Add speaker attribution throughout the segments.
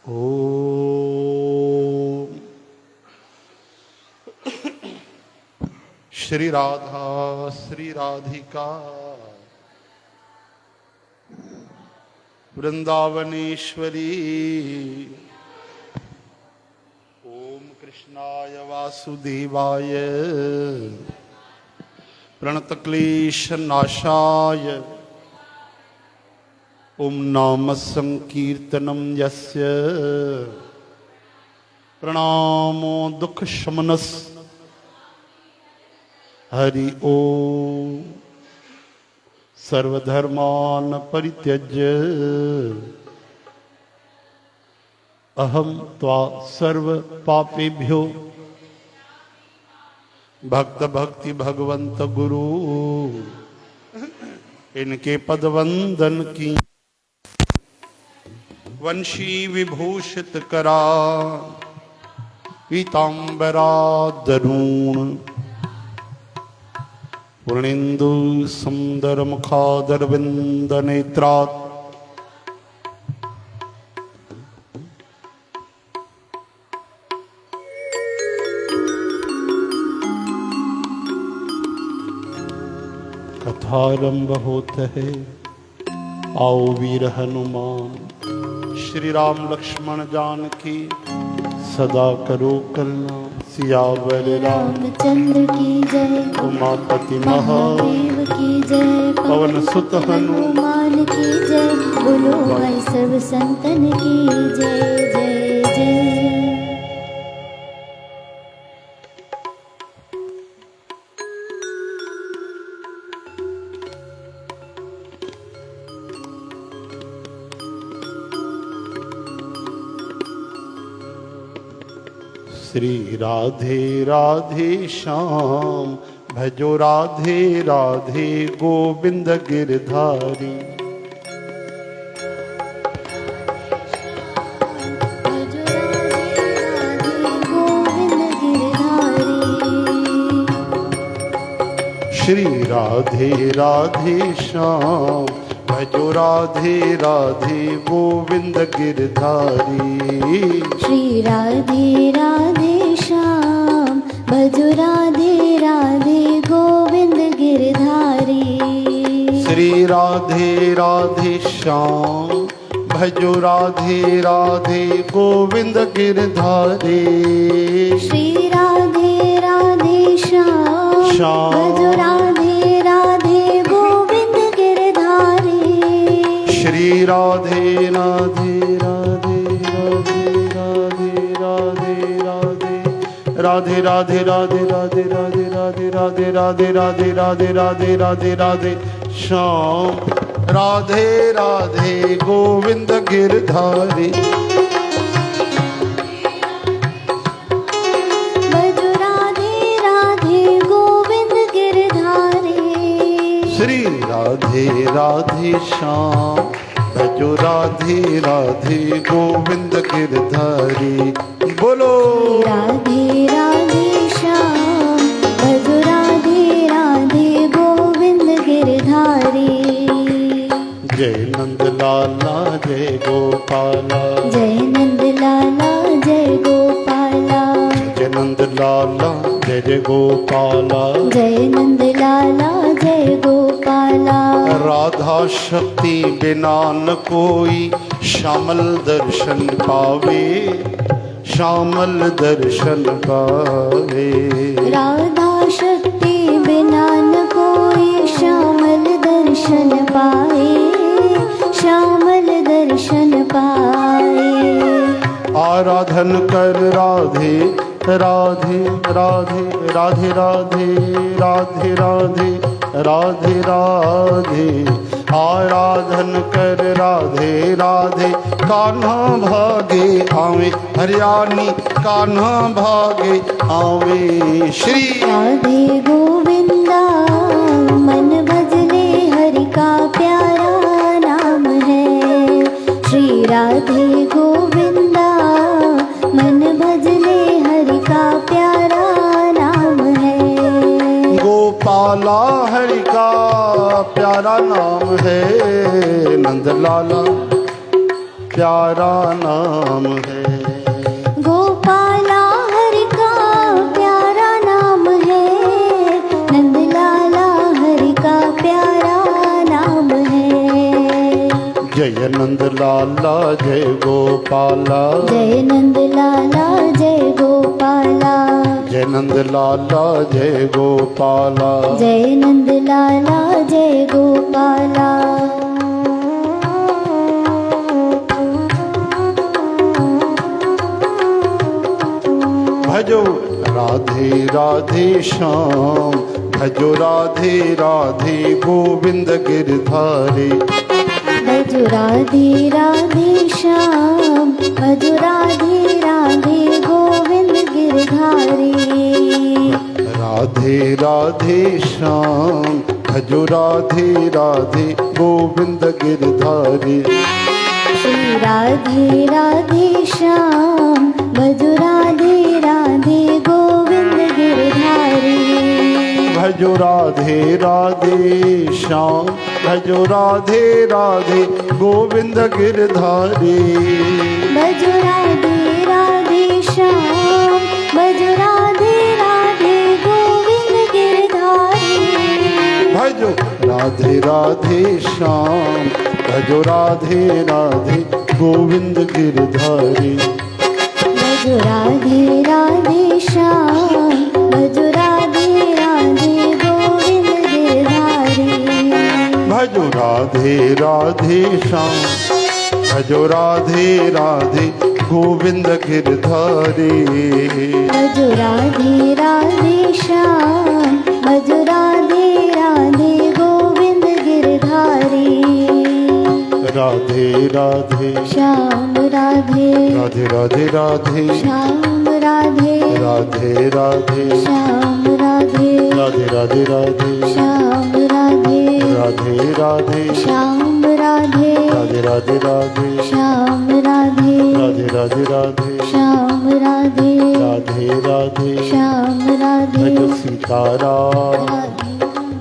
Speaker 1: ओम श्री राधा श्री राधिका वृंदावनेश्वरी। ओम कृष्णाय वासुदेवाय प्रणतक्लेशनाशाय ओम नाम संकीर्तनम यस्य प्रणामो दुख शमनस। हरि ओम सर्वधर्मान परित्यज्य अहम त्वा सर्व पापेभ्यो भक्त भक्ति भगवंत गुरु इनके पदवंदन की वंशी विभूषित करा पीतांबरा दरूण पूर्णेन्दु सुंदर मुखादर विंद नेत्रात् कथारंभ होता है। आओ वीर हनुमान श्री राम लक्ष्मण जानकी सदा करो कल्याण। सियावर
Speaker 2: रामचंद्र की जय,
Speaker 1: उमापति
Speaker 2: महादेव की जय,
Speaker 1: पवन सुत
Speaker 2: हनुमान की जय। बोलो भाई सब संतन की जय जय जय।
Speaker 1: श्री राधे राधे श्याम भजो राधे राधे गोविंद गिरधारी।
Speaker 2: भजो राधे राधे गोविंद गिरधारी।
Speaker 1: श्री राधे राधे श्याम भजो राधे राधे गोविंद गिरधारी।
Speaker 2: श्री राधे राधे श्याम भजो राधे राधे गोविंद गिरधारी।
Speaker 1: श्री राधे राधे श्याम भजो राधे राधे गोविंद गिरधारी।
Speaker 2: श्री राधे राधे श्याम भजो राधे राधे गोविंद गिरधारी।
Speaker 1: श्री राधे राधे राधे राधे राधे राधे राधे राधे राधे राधे राधे राधे राधे राधे राधे राधे राधे राधे श्याम राधे राधे गोविंद गिरधारी।
Speaker 2: भजो राधे राधे गोविंद गिरधारी।
Speaker 1: श्री राधे राधे श्याम भजो राधे राधे गोविंद गिरधारी। बोलो
Speaker 2: राधे राधे श्याम भजो राधे राधे गोविंद गिरधारी।
Speaker 1: जय नंद लाला जय गोपाला।
Speaker 2: जय नंद लाला जय गोपाला।
Speaker 1: जय नंद लाला जय जय गोपाला।
Speaker 2: जय नंद लाला जय गोपाला।
Speaker 1: राधा शक्ति बिना न कोई श्यामल दर्शन पावे। श्यामल दर्शन पावे।
Speaker 2: राधा शक्ति बिना न कोई श्यामल दर्शन पाए। श्यामल दर्शन पाए।
Speaker 1: आराधन कर राधे राधे राधे राधे राधे राधे राधे राधे राधे। आराधन कर राधे राधे कान्हा भागे आवे। हरियाणी कान्हा भागे आवे। श्री
Speaker 2: राधे गोविंदा मन भजले हरि का प्यारा नाम है। श्री राधे गोविंदा मन भजले हरि का प्यारा नाम है।
Speaker 1: गोपाला हरि का प्यारा नाम है। नंद लाला प्यारा नाम है।
Speaker 2: गोपाला हरि का प्यारा नाम है, नंदलाला हरि का प्यारा नाम है।
Speaker 1: जय नंद लाला जय गोपाला,
Speaker 2: जय नंदलाला जय गोपाला,
Speaker 1: जय नंद लाला जय गोपाला,
Speaker 2: जय नंदलाला जय गोपाला।
Speaker 1: भजो राधे राधे श्याम, भजो राधे राधे गोविंद गिरधारी।
Speaker 2: भजो राधे राधे श्याम, भजो राधे राधे गोविंद गिरधारी।
Speaker 1: राधे राधे श्याम, भजो राधे राधे गोविंद गिरधारी।
Speaker 2: श्री राधे राधे श्याम, भजो राधे राधे गोविंद गिरधारी।
Speaker 1: भजो राधे राधे श्याम, भजो राधे राधे गोविंद गिरधारी।
Speaker 2: भजो राधे राधे श्याम, भजो राधे राधे गोविंद गिरधारी।
Speaker 1: भजो राधे राधे श्याम, भजो राधे राधे गोविंद गिरधारी।
Speaker 2: भजो राधे राधे श्याम, भजो राधे राधे गोविंद गिरधारी।
Speaker 1: भजो राधे राधे श्याम, भजो राधे राधे गोविंद गिरधारी।
Speaker 2: भजो राधे राधे श्याम, भजो राधे राधे गोविंद गिरधारी।
Speaker 1: राधे राधे
Speaker 2: श्याम राधे,
Speaker 1: राधे राधे राधे
Speaker 2: श्याम राधे,
Speaker 1: राधे राधे
Speaker 2: श्याम राधे,
Speaker 1: राधे राधे राधे
Speaker 2: श्याम राधे,
Speaker 1: राधे राधे
Speaker 2: श्याम राधे,
Speaker 1: राधे राधे राधे
Speaker 2: श्याम राधे,
Speaker 1: राधे राधे राधे
Speaker 2: श्याम राधे,
Speaker 1: राधे राधे।
Speaker 2: श्याम राधे।
Speaker 1: भजो सीताराम,
Speaker 2: राधे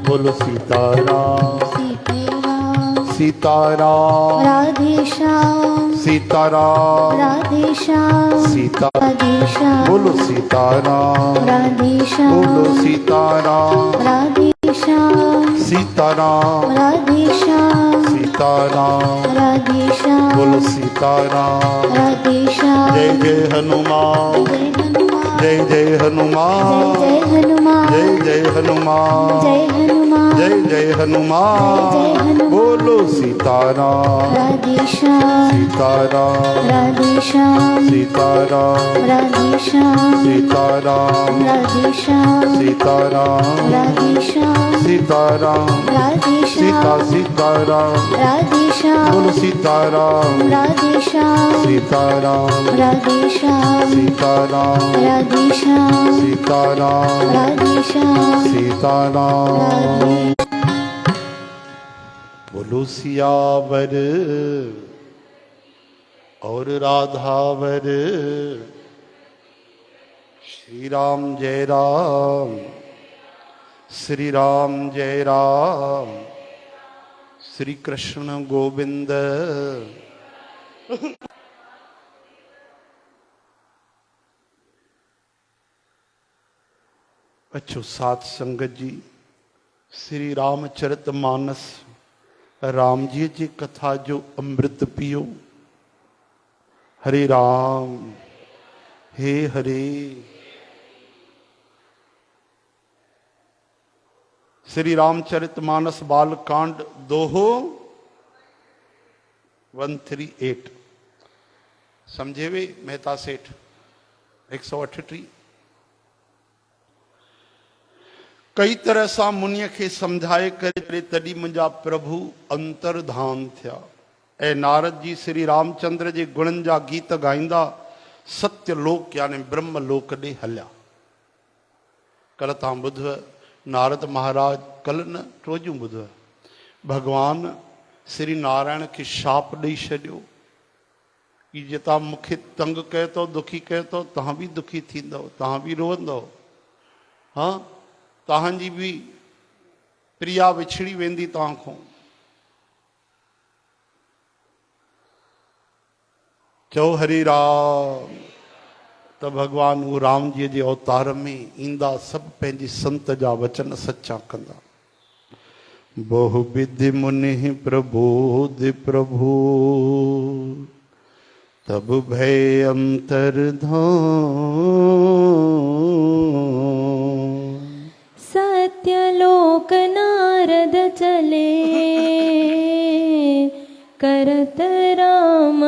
Speaker 1: बोलो सीताराम,
Speaker 2: सीताराम,
Speaker 1: सीताराम,
Speaker 2: राधे श्याम,
Speaker 1: सीताराम,
Speaker 2: राधे श्याम,
Speaker 1: सीता,
Speaker 2: राधे श्याम,
Speaker 1: बोलो सीताराम,
Speaker 2: राधे
Speaker 1: बोलो
Speaker 2: श्याम,
Speaker 1: सीताराम,
Speaker 2: राधे श्याम,
Speaker 1: सीताराम,
Speaker 2: राधे श्याम,
Speaker 1: सीताराम,
Speaker 2: राधे श्याम,
Speaker 1: बोलो सीताराम।
Speaker 2: राधे श्याम।
Speaker 1: जय जय हनुमान,
Speaker 2: जय हनुमान,
Speaker 1: जय जय हनुमान,
Speaker 2: जय हनुमान,
Speaker 1: जय जय हनुमान,
Speaker 2: जय हनुमान,
Speaker 1: जय जय हनुमान।
Speaker 2: जय हनुमान।
Speaker 1: बोलो सीताराम,
Speaker 2: राधे श्याम,
Speaker 1: सीताराम,
Speaker 2: राधे श्याम,
Speaker 1: सीताराम,
Speaker 2: राधे श्याम,
Speaker 1: सीताराम,
Speaker 2: राधे श्याम,
Speaker 1: सीताराम,
Speaker 2: राधे श्याम,
Speaker 1: सीताराम,
Speaker 2: राधे श्याम,
Speaker 1: सीताराम।
Speaker 2: राधे श्याम,
Speaker 1: बोलो सीताराम,
Speaker 2: राधे श्याम,
Speaker 1: सीताराम,
Speaker 2: राधे श्याम,
Speaker 1: सीताराम,
Speaker 2: राधे श्याम,
Speaker 1: सीताराम,
Speaker 2: राधे श्याम,
Speaker 1: सीताराम। बोलो सियावर और राधावर, श्री राम जय राम, श्री राम जय राम, श्री कृष्ण गोविंद। अच्छो सात संगत जी, श्री रामचरितमानस राम जी की कथा जो अमृत पियो। हरे राम हे हरे। श्री रामचरितमानस बालकांड दोहो 138 समझे वे मेहता सेठ 138। कई तरह सां मुनिय खे समझाए करे तॾहिं मुंहिंजा प्रभु अंतर्धान थिया। ऐं नारद जी श्री रामचंद्र जे गुणनि जा गीत गाईंदा सत्यलोक यानी ब्रह्मलोक ॾे हलिया। कल तव्हां ॿुधव नारद महाराज, कल न रोजूं ॿुधव, भगवान श्री नारायण खे शाप ॾेई छॾियो कि जे तव्हां मूंखे तंग कयो अथव, दुखी कयो अथव, तव्हां बि दुखी थींदव, तव्हां बि रोअंदव। हाँ, तव्हांजी बि प्रिया विछड़ी वेंदी तव्हां खां। चओ हरे राम। त भगवान वो राम जी जे अवतार में ईंदा सभु पंहिंजी संत जा वचन सच्चा कंदा। बहु विधि मुनि प्रबोध प्रभु तब भय अंतर्धान।
Speaker 2: सत्यलोक नारद चले करत राम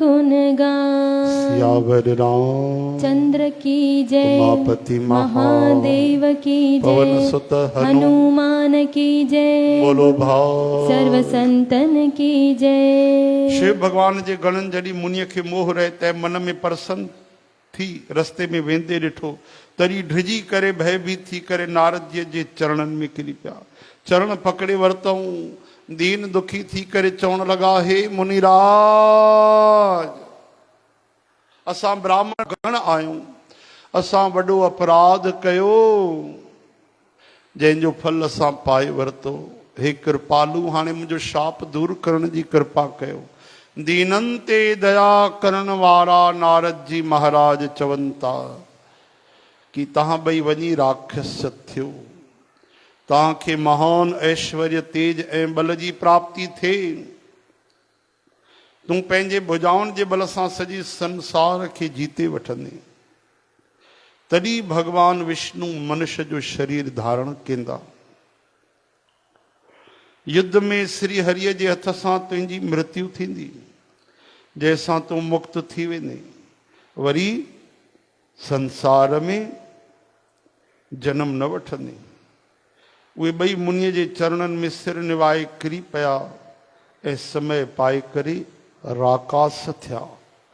Speaker 2: गुणगान।
Speaker 1: सियावर राम
Speaker 2: चंद्र की जय
Speaker 1: उमापति
Speaker 2: महादेव की
Speaker 1: पवन
Speaker 2: जय
Speaker 1: सुत
Speaker 2: हनुमान की जय
Speaker 1: बोलो भाव
Speaker 2: सर्व संतन की जय।
Speaker 1: शिव भगवान जे गणन जॾहिं मुनीअ खे मोह रहे तंहिं मन में प्रसन्न थी रस्ते में वेंदे ॾिठो तरी ढिजी करे भयभीत थी करे नारद जी जे चरणनि में किरी पिया। चरण पकड़े वरतऊं दीन दुखी थी करे चवण लॻा हे मुनिराज असां ब्राह्मण गण आहियूं असां वॾो अपराध कयो जंहिंजो फल असां पाए वरितो। हे कृपालू हाणे मुंहिंजो शाप दूर करण जी कृपा कयो। दीननि ते दया करण वारा नारद जी महाराज चवनि था कि तव्हां ॿई वञी राक्षस थियो तव्हांखे महान ऐश्वर्य तेज ऐं बल जी प्राप्ति थिए तूं पंहिंजे भुजाउनि जे बल सां सॼे संसार खे जीते वठंदे। तॾहिं भगवान विष्णु मनुष्य जो शरीर धारण कंदा। युद्ध में श्री हरिय जे हथ सां तुंहिंजी मृत्यु थींदी जंहिंसां तूं मुक्त थी वेंदे वरी संसार में जन्म न वठंदे। उहे ॿई मुनीअ जे चरणनि में सिर निवाए किरी पिया ऐं समय पाए करे राकास थिया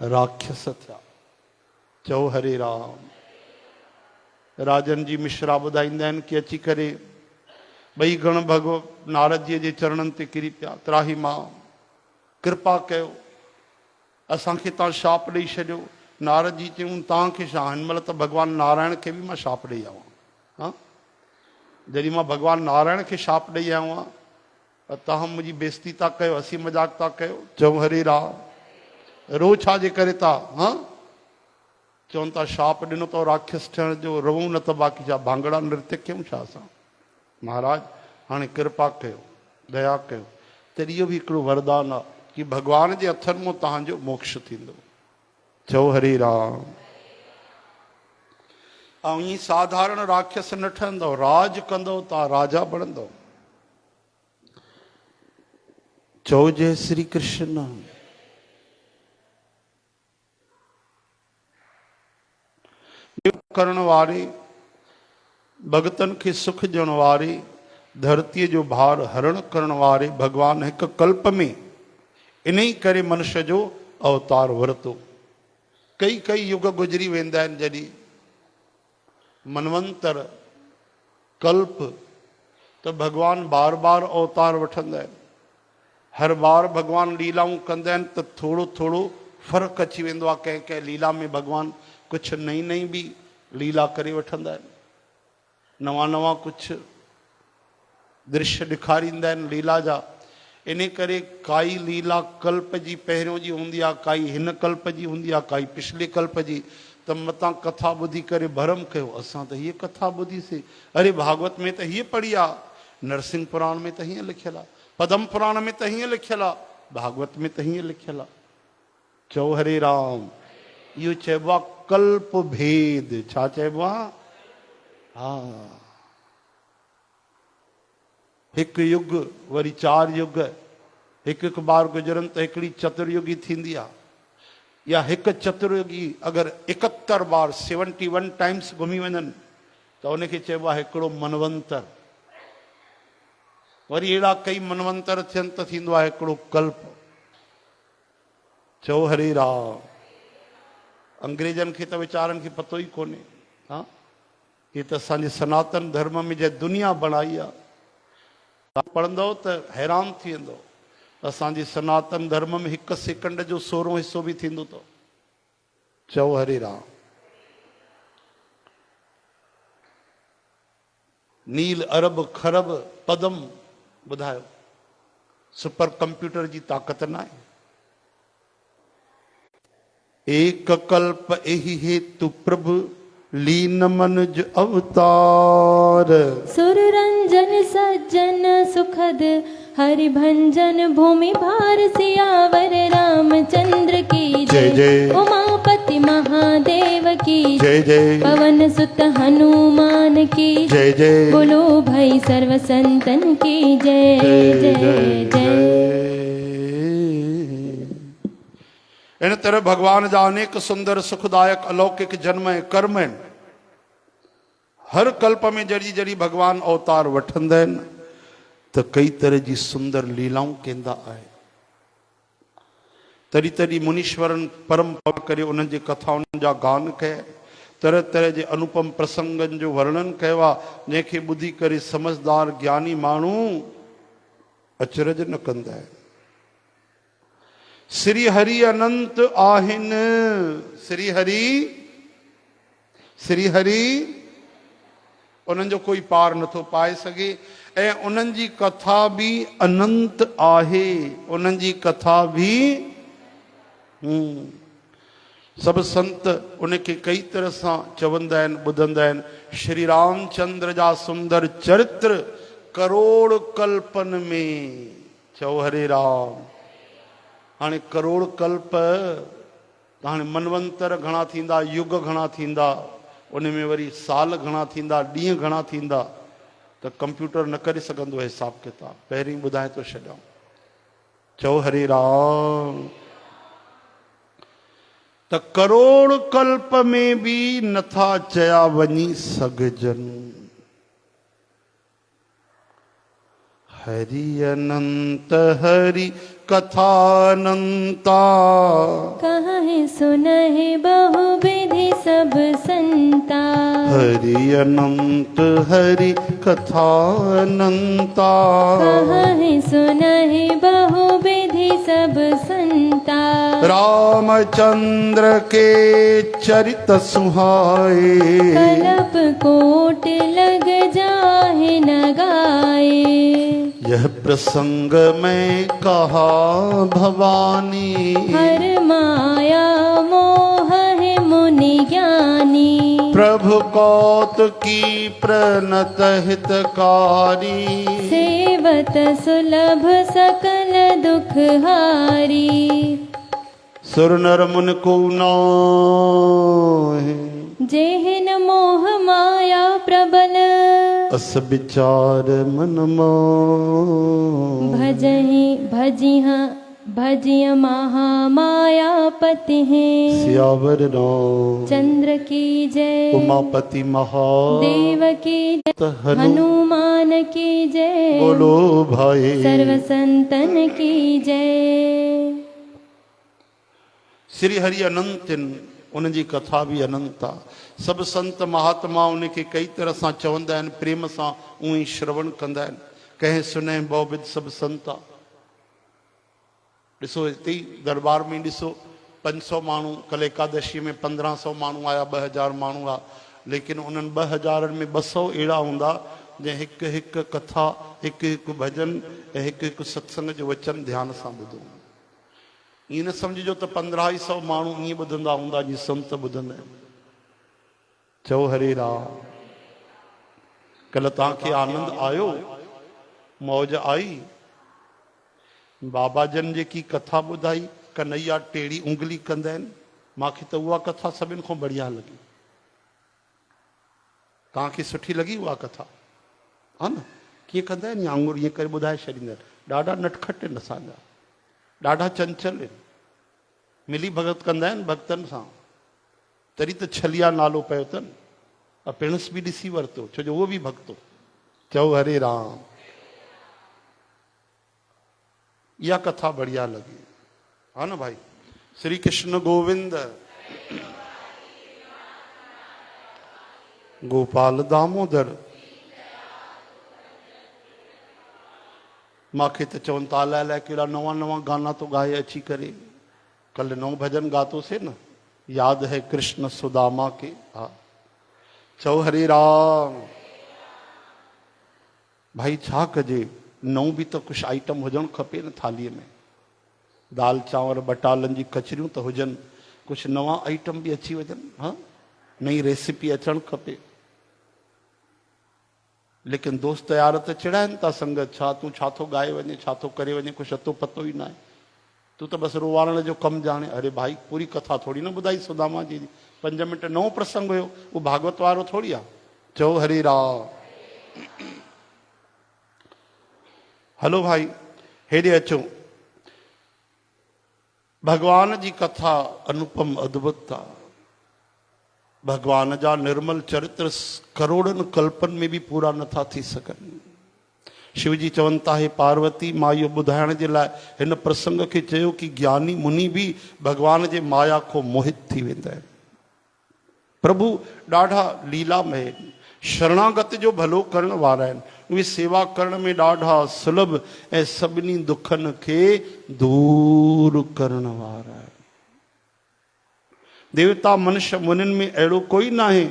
Speaker 1: राक्षस थिया। चओ हरे राम। राजन जी मिश्रा ॿुधाईंदा आहिनि कि अची करे ॿई गण भॻव नारद जी जे चरणनि ते किरी पिया त्राही मां कृपा कयो असांखे तव्हां शाप ॾेई छॾियो। नारद जी चयूं तव्हांखे छा हिन महिल त भॻवानु नारायण खे बि मां शाप ॾेई आयो आहियां। जॾहिं मां भॻवानु नारायण खे शाप ॾेई आयो आहियां त तव्हां मुंहिंजी बेइज़ती था कयो हसी मज़ाक था कयो। चओ हरे राम। रो छाजे करे था चवनि था शाप ॾिनो अथव राक्षस थियण जो रोऊं न त बाक़ी छा भांगड़ा नृत्य कयूं छा असां। महाराज हाणे कृपा कयो दया कयो। त इहो बि हिकिड़ो वरदान आहे कि भॻवान जे हथनि मां तव्हांजो मोक्ष थींदो। चओ हरे राम। ऐं ईअं साधारण राक्षस न ठहंदव राज कंदव तव्हां राजा बणंदव। चओ जय श्री कृष्ण। करण वारे भगतन खे सुख ॾियण वारे धरतीअ जो भार हरण करण वारे भगवान हिकु कल्प में इन ई करे मनुष्य जो अवतार वरितो। कई कई युग गुज़री वेंदा आहिनि जॾहिं मनवंतर कल्प त भगवान बार बार अवतार वठंदा आहिनि। हर बार भगवान लीलाऊं कंदा आहिनि त थोरो थोरो फ़र्क़ु अची वेंदो आहे। कंहिं कंहिं लीला में भगवान कुझु नई नई बि लीला करे वठंदा आहिनि नवां नवां कुझु दृश्य ॾेखारींदा आहिनि लीला जा। इन करे काई लीला कल्प जी पहिरियों जी हूंदी आहे काई हिन कल्प जी हूंदी आहे काई पिछले कल्प जी। त मतां कथा ॿुधी करे भरम कयो असां त हीअ कथा ॿुधीसीं अरे भागवत में त हीअ पढ़ी आहे नरसिंह पुराण में त हीअं लिखियलु आहे पद्म पुराण में त हीअं लिखियलु आहे भागवत में त हीअं लिखियलु आहे। चओ हरे राम। इहो चइबो आहे कल्प भेद। छा चइबो आहे? हा हिकु युग वरी 4 युग हिकु हिकु बार गुज़रनि त हिकिड़ी चतुर्युगी थींदी आहे या हिकु चतुर्युगी अगरि 71 बार 71 टाइम्स घुमी वञनि त उनखे चइबो आहे हिकिड़ो मनवंतर। वरी अहिड़ा कई मनवंतर थियनि त थींदो आहे हिकिड़ो कल्प। चओ हरे राम। अंग्रेजनि खे त वीचारनि खे पतो ई कोन्हे हे त असांजे सनातन धर्म में जंहिं दुनिया बणाई आहे पढ़ंदव त हैरान थी वेंदो। असांजे सनातन धर्म में 1 सेकंड जो 16 हिसो बि थींदो अथव। चओ हरे राम। नील अरब खरब पदम ॿुधायो सुपर कंप्यूटर जी ताक़त न आहे। एक कल्प एहि हेतु प्रभु लीन मनुज अवतार।
Speaker 2: सुर रंजन सज्जन सुखद हरिभंजन भूमि भार सियावर रामचंद्र की
Speaker 1: जय
Speaker 2: जय।
Speaker 1: जय।
Speaker 2: उमापति महादेव की
Speaker 1: जय जय।
Speaker 2: पवन सुत हनुमान की
Speaker 1: जय जय।
Speaker 2: बोलो भाई सर्व संतन की जय जय जय।
Speaker 1: इन तरह भगवान जा अनेक सुंदर सुखदायक अलौकिक जन्म ऐं कर्म आहिनि। हर कल्प में जड़ी जड़ी भगवान अवतार वठंदा आहिनि त कई तरह जी सुंदर लीलाऊं कंदा आहे। तरी तरी मुनीश्वरन परम करे उन्हनि जे कथाउनि जा गान कया। तरह तरह जे अनुपम प्रसंगनि जो वर्णन कयो आहे जंहिंखे ॿुधी करे समझदार ज्ञानी माण्हू अचरज न कंदा आहिनि। श्री हरि अनंत आहिनि। श्री हरि उन्हनि जो कोई पार नथो पाए सघे ऐं उन्हनि जी कथा बि अनंत आहे। उन्हनि जी कथा बि सभु संत उनखे कई तरह सां चवंदा आहिनि ॿुधंदा आहिनि। श्री रामचंद्र जा सुंदर चरित्र करोड़ कल्पन में। चओ हरे राम। हाणे करोड़ कल्प हाणे मनवंतर घणा थींदा, युग घणा थींदा, उन में वरी साल घणा थींदा, ॾींहं घणा थींदा त कंप्यूटर न करे सघंदो आहे हिसाब किताब। पहिरीं ॿुधाए थो छॾियां। चओ हरे राम। त करोड़ कल्प में भी नथा चया वञी सघजनि। हरि अनंत हरि कथानंता।
Speaker 2: कहे सुनहि बहु विधि सब संता।
Speaker 1: हरि अनंत हरि कथानंता।
Speaker 2: कहे सुनहि बहु विधि सब संता।
Speaker 1: रामचंद्र के चरित सुहाए।
Speaker 2: कल्प कोट लग जाहि न गाए।
Speaker 1: यह प्रसंग में कहा भवानी।
Speaker 2: हर माया मोह है मुनि ज्ञानी।
Speaker 1: प्रभु कौतुकी प्रणत हितकारी।
Speaker 2: सेवत सुलभ सकल दुख हारी।
Speaker 1: सुर नर मुन को नाहि।
Speaker 2: जेहिन मोह माया प्रबल।
Speaker 1: अस विचार मन
Speaker 2: भजिय महामायापति हैं।
Speaker 1: सियावर राम
Speaker 2: चंद्र की जय।
Speaker 1: उमापति
Speaker 2: देव की जय। हनुमान की जय।
Speaker 1: बोलो भाई
Speaker 2: सर्व संतन की जय।
Speaker 1: श्री हरि अनंत उनजी कथा भी अनंत आहे। सभु संत महात्मा उनखे कई तरह सां चवंदा आहिनि, प्रेम सां उहो ई श्रवण कंदा आहिनि। कंहिं सुने बहुविध सभु संत आहे। ॾिसो हिते ई दरबार में ॾिसो 500 माण्हू, कल एकादशी में 1500 माण्हू आया, 2000 माण्हू आहे, लेकिन उन्हनि 2000 में 200 अहिड़ा हूंदा जंहिं हिकु हिकु कथा, हिकु हिकु भॼन ऐं हिकु हिकु सत्संग जो वचन ध्यान सां ॿुधो। ईअं न सम्झिजो त 1500 माण्हू ईअं ॿुधंदा हूंदा जीअं संत ॿुधंदा आहिनि। चओ हरे राम। कल तव्हांखे आनंद आयो, मौज आई। बाबा जन जेकी कथा ॿुधाई, कन्हैया टेड़ी उंगली कंदा आहिनि, मूंखे त उहा कथा सभिनि खां बढ़िया लॻी। तव्हांखे सुठी लॻी उहा कथा? हा न, कीअं कंदा आहिनि आंगुर ईअं करे ॿुधाए छॾींदा आहिनि। ॾाढा नटखट आहिनि असांजा, ॾाढा चंचल आहिनि, मिली भगत कंदा आहिनि भक्तनि सां। तरी त छलिया नालो पियो अथनि, पिणस बि ॾिसी वरितो, छो जो उहो बि भक्तो। चओ हरे राम। इहा कथा बढ़िया लगी, हा न भाई। श्री कृष्ण गोविंद गोपाल दामोदर। मूंखे त चवनि था अलाए कहिड़ा नवां नवां गाना तो गाए अची करे। कल नओं भजन गातोसीं न, याद है कृष्ण सुदामा के। हा, चओ हरे राम। भाई छा कजे, नओं बि त कुझु आइटम हुजणु खपे न थालीअ में। दाल चांवर बटालनि जी कचरियूं त हुजनि, कुछ नवा आइटम भी अची वजन, हाँ, नई रेसिपी अचण खपे। लेकिन दोस्त यार त चिड़ाइनि था संगत, छा तूं छा थो ॻाए वञे, छा थो करे वञे, कुछ अतो पतो ई न आहे, तू त बस रोवारण जो कम जाने। अरे भाई पूरी कथा थोड़ी न ॿुधाई सुदामा जी 5 मिंट नओं प्रसंग हुयो, वो भागवत वारो थोड़ी आहे। चओ हरि राम। हलो भाई हेॾे अचो। भगवान जी कथा अनुपम अद्भुत आहे। भगवान जा निर्मल चरित्र करोड़नि कल्पनि में भी पूरा नथा थी सघनि। शिव जी चवनि था, हे पार्वती, मां इहो ॿुधाइण जे लाइ हिन प्रसंग खे चयो कि ज्ञानी मुनि भी भगवान जे माया को मोहित थी वेंदा आहिनि। प्रभु ॾाढा लीलामय आहिनि, शरणागत जो भलो करण वारा आहिनि, उहे सेवा करण में ॾाढा सुलभ ऐं सभिनी दुखनि खे दूर करण वारा आहिनि। देवता मनुष्य मुनिनि में अहिड़ो कोई न आहे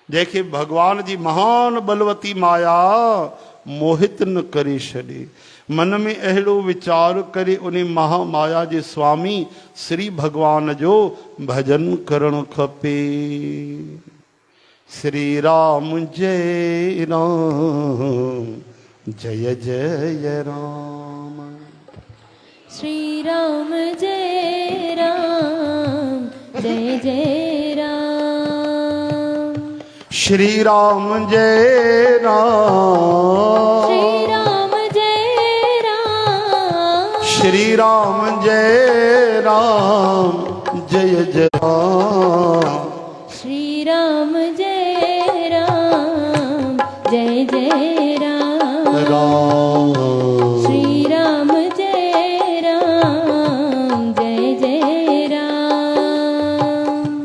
Speaker 1: जंहिंखे भगवान जी महान बलवती माया मोहित न करे छॾे। मन में अहिड़ो वीचार करे उन महामाया जे स्वामी श्री भगवान जो भजन करणु खपे। श्री राम जय राम, जय जय राम।
Speaker 2: श्री राम जय राम, जय जय राम।
Speaker 1: श्री राम जय राम,
Speaker 2: श्री राम जय राम।
Speaker 1: श्री राम जय राम, जय जय राम।
Speaker 2: श्री राम जय राम, जय जय राम।
Speaker 1: राम
Speaker 2: श्री राम जय राम, जय जय राम।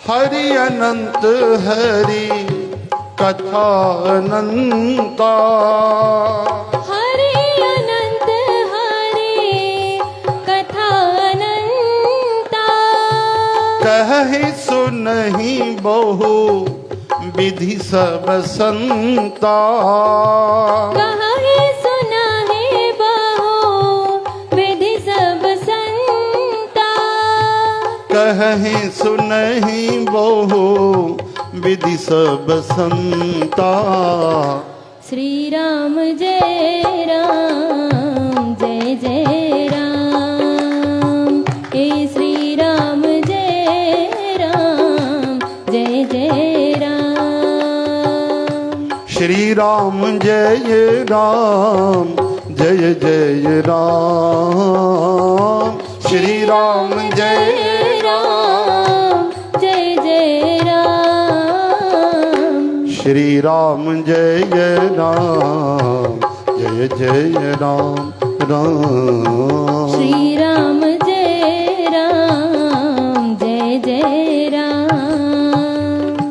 Speaker 1: हरि अनंत हरि कथा अनंता,
Speaker 2: हरि अनंत हरि कथा अनंता।
Speaker 1: कहि सुनहि बहु विधि सब संता।
Speaker 2: कहि सुनहि बहु विधि सब संता।
Speaker 1: कहि सुनहि बहु विधि सब संता।
Speaker 2: श्री राम जय राम, जय जय राम। हे श्री राम जय राम, जय जय राम।
Speaker 1: श्री राम जय राम, जय जय राम। श्री राम जय
Speaker 2: राम, जय जय राम।
Speaker 1: श्री राम जय राम, जय जय राम राम।
Speaker 2: श्री राम जय राम, जय जय राम।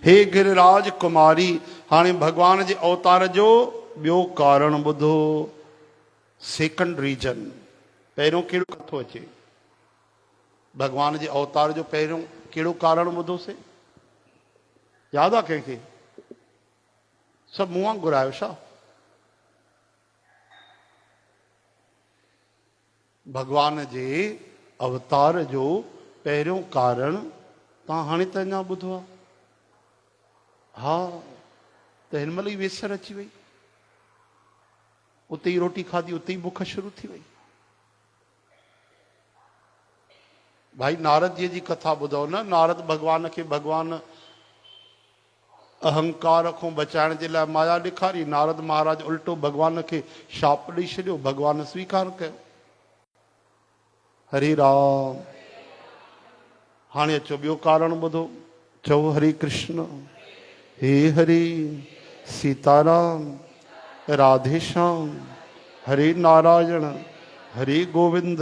Speaker 1: हे गिरिराज कुमारी, हाणे भगवान जे अवतार जो ॿियो कारण ॿुधो। सेकंड रीजन, पहिरियों कहिड़ो कथो अचे भगवान जे अवतार जो, पहिरियों कहिड़ो कारण ॿुधोसीं? यादि आहे कंहिंखे? सभु मुंहुं घुरायो छा? भगवान जे अवतार जो पहिरियों कारण तव्हां हाणे त अञा ॿुधो आहे। हा, त हिन महिल ई वेसर अची वई, उते ई रोटी खाधी, उते ई बुख शुरू थी वई। भाई नारद जी जी कथा ॿुधो न। नारद भगवान खे भगवान अहंकार खां बचाइण जे लाइ माया ॾेखारी। नारद महाराज उल्टो भगवान खे शाप ॾेई छॾियो, भगवान स्वीकार कयो। हरि राम। हाणे अचो ॿियो कारण ॿुधो। चओ हरे कृष्ण। हे हरि सीताराम, राधे श्याम, हरे नारायण, हरे गोविंद।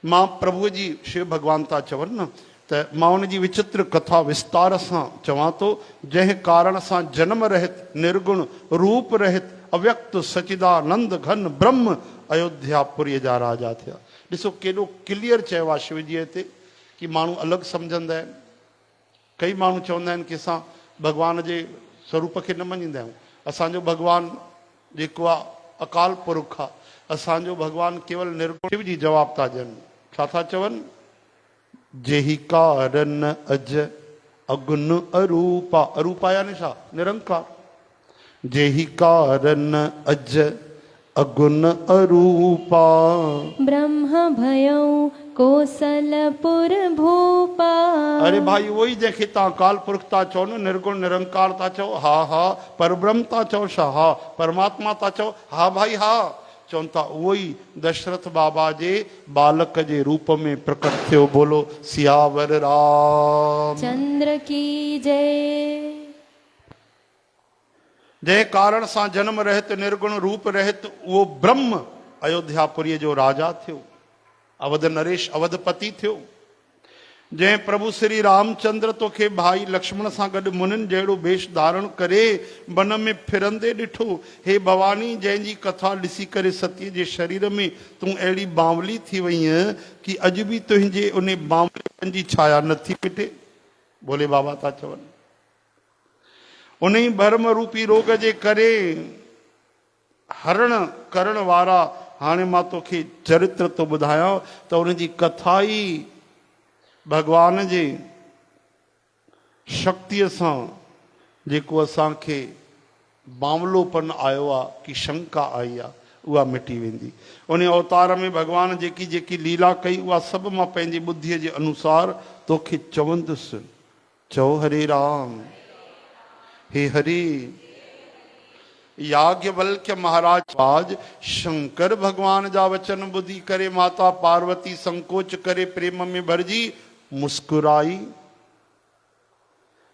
Speaker 1: मां प्रभु जी शिव भगवान था चवनि न, त मां उन जी विचित्र कथा विस्तार सां चवां थो। जंहिं कारण सां जन्म रहित, निर्गुण, रूप रहित, अव्यक्त सचिदानंद घन ब्रह्म अयोध्यापुरीअ जा राजा थिया। ॾिसो केॾो क्लियर चयो आहे शिव जीअ ते कि माण्हू अलॻि सम्झंदा आहिनि। कई माण्हू चवंदा आहिनि कि असां भगवान जे स्वरूप खे न मञींदा आहियूं। असांजो भगवान जेको आहे अकाल पुरख आहे। असांजो भगवान केवल निर्गुण। शिव जी जवाब था ॾियनि, छा था चवनि? जेही कारण अज अगुन अरूपा। अरूपा यानी छा? निरंकार। जेही कारण अज अगुन अरूपा।
Speaker 2: ब्रह्म भयो कोसलपुर भूपा।
Speaker 1: अरे भाई वही जंहिंखे तव्हां काल पुरख था चओ न, निर्गुण निरंकार था चओ, हा हा। परब्रह्म था चओ छा? हा। परमात्मा था चओ? हा भाई हा। चवनि था उहो ई दशरथ बाबा जे बालक जे रूप में प्रकट थियो। बोलो सियावर राम
Speaker 2: चंद्र की जय।
Speaker 1: जंहिं कारण सां जन्म रहित निर्गुण रूप रहित उहो ब्रह्म अयोध्यापुरीअ जो राजा थियो, अवध नरेश अवधपति थियो। जंहिं प्रभु श्री रामचंद्र तोखे भाई लक्ष्मण सां गॾु मुनिन जहिड़ो वेश धारण करे वन में फिरंदे ॾिठो। हे भवानी, जंहिंजी कथा ॾिसी करे सतीअ जे शरीर में तूं अहिड़ी बावली थी वई कि अॼु बि तुंहिंजे उन बावलीपन जी छाया नथी मिटे। भोले बाबा था चवनि, उन ई भर्म रूपी रोग जे करे हरण करण वारा, हाणे मां तोखे चरित्र थो ॿुधायां त उनजी कथा ई भगवान जे शक्तिअ सां जेको असांखे बावलोपन आयो आहे कि शंका आई आहे, उहा मिटी वेंदी। उन अवतार में भगवान जेकी जेकी लीला कई उहा सभु मां पंहिंजी ॿुद्धीअ जे अनुसार तोखे चवंदुसि। चओ हरे राम। हे हरि। याज्ञवल्क्य महाराज आज शंकर भगवान जा वचन ॿुधी करे माता पार्वती संकोच करे प्रेम में भरजी मुस्कुराई।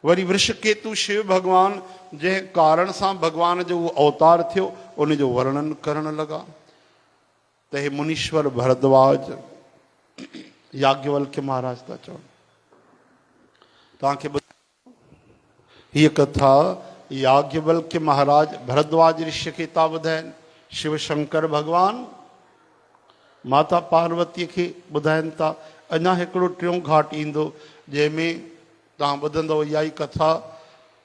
Speaker 1: वरी वृषकेतु शिव भगवान जंहिं कारण सां भगवान जो उहो अवतार थियो उन जो वर्णन करण लॻा त हे मुनीश्वर भरद्वाज, याज्ञवल्क्य महाराज था चवनि तव्हांखे हीअ कथा याज्ञवल्क्य महाराज भरद्वाज ऋषि खे था ॿुधाइनि। शिव शंकर भगवान माता पार्वतीअ खे ॿुधाइनि था। अञा हिकिड़ो टियों घाट ईंदो जंहिंमें तव्हां ॿुधंदव इहा ई कथा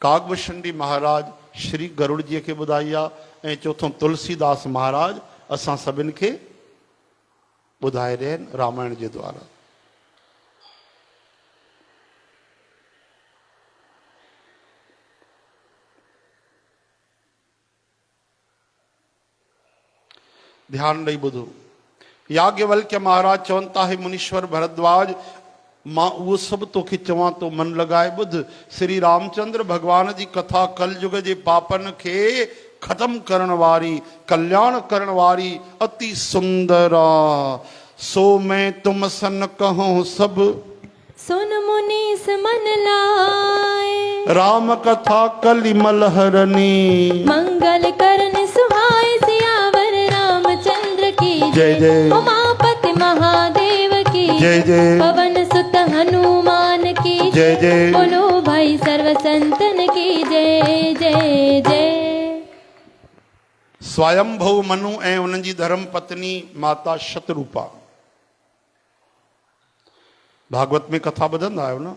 Speaker 1: कागभूषणी महाराज श्री गरुड़ जीअ खे ॿुधाई आहे, ऐं चोथों तुलसीदास महाराज असां सभिनि खे ॿुधाए रहिया आहिनि रामायण जे द्वारा। ध्यान ॾेई ॿुधो। याज्ञवल्क्य महाराज चवनि था, हे मुनीश्वर भरद्वाज, मां उहो सभु तोखे चवां थो, मन लॻाए ॿुध। श्री रामचंद्र भगवान जी कथा कलयुग जे पापन खे ख़त्म करण वारी, कल्याण करण वारी अति सुंदर आ। सो मैं तुम सन कहूं सब
Speaker 2: सुन मुनीस मन लाए।
Speaker 1: राम कथा कलि मलहरनी
Speaker 2: मंगल करन सुहाए। सियावर रामचंद्र की
Speaker 1: जय जय।
Speaker 2: उमापति महादेव की
Speaker 1: जय जय।
Speaker 2: पवन सुत हनुमान की
Speaker 1: जय जय।
Speaker 2: बोलो भाई सर्व संतन की जय जय जय।
Speaker 1: स्वयंभू मनु ऐं उन्हनि जी धर्म पत्नी माता शतरूपा। भागवत में कथा ॿुधंदा आहियो न।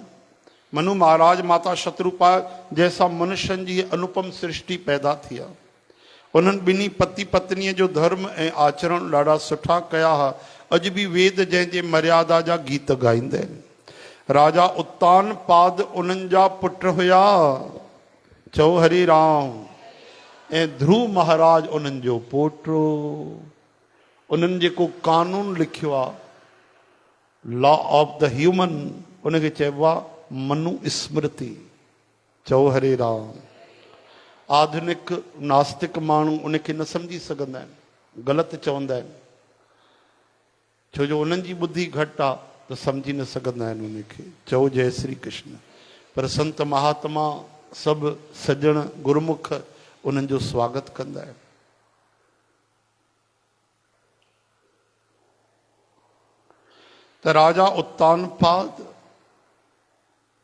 Speaker 1: मनु महाराज माता शतरूपा जैसा मनुष्यनि जी अनुपम सृष्टि पैदा थी आहे। उन्हनि ॿिन्ही पति पत्नीअ जो धर्म ऐं आचरण ॾाढा सुठा कया हुआ। अॼु बि वेद जंहिंजे मर्यादा जा गीत ॻाईंदा आहिनि। राजा उत्तान पाद उन्हनि जा पुट हुया। चओ हरि राम। ऐं ध्रुव महाराज उन्हनि जो पोटो। उन्हनि जेको कानून लिखियो आहे, लॉ ऑफ द ह्यूमन, उनखे चइबो आहे मनु स्मृति। चओ हरे राम। आधुनिक नास्तिक माण्हू उनखे न सम्झी सघंदा आहिनि, ग़लति चवंदा आहिनि, छो जो उन्हनि जी ॿुधी घटि आहे त सम्झी न सघंदा आहिनि उनखे। चओ जय श्री कृष्ण। पर संत महात्मा सभु सजण गुरमुख उन्हनि जो स्वागत कंदा आहिनि। त राजा उत्तानपाद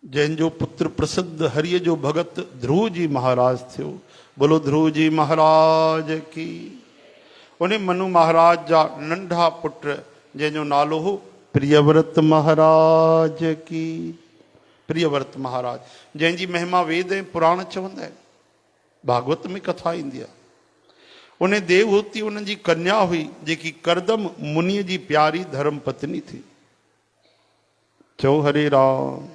Speaker 1: जंहिंजो पुत्र प्रसिद्ध हरिय जो भगत ध्रुव जी महाराज थियो। बोलो ध्रुव जी महाराज की। उन मनु महाराज जा नंढा पुट जंहिंजो नालो हो प्रियव्रत महाराज की। प्रियव्रत महाराज जंहिंजी महिमा वेद ऐं पुराण चवंदा आहिनि, भागवत में कथा ईंदी आहे। उन्हें देवहूति उन जी कन्या हुई जेकी करदम मुनि जी प्यारी धर्म पत्नी थी। चो हरे राम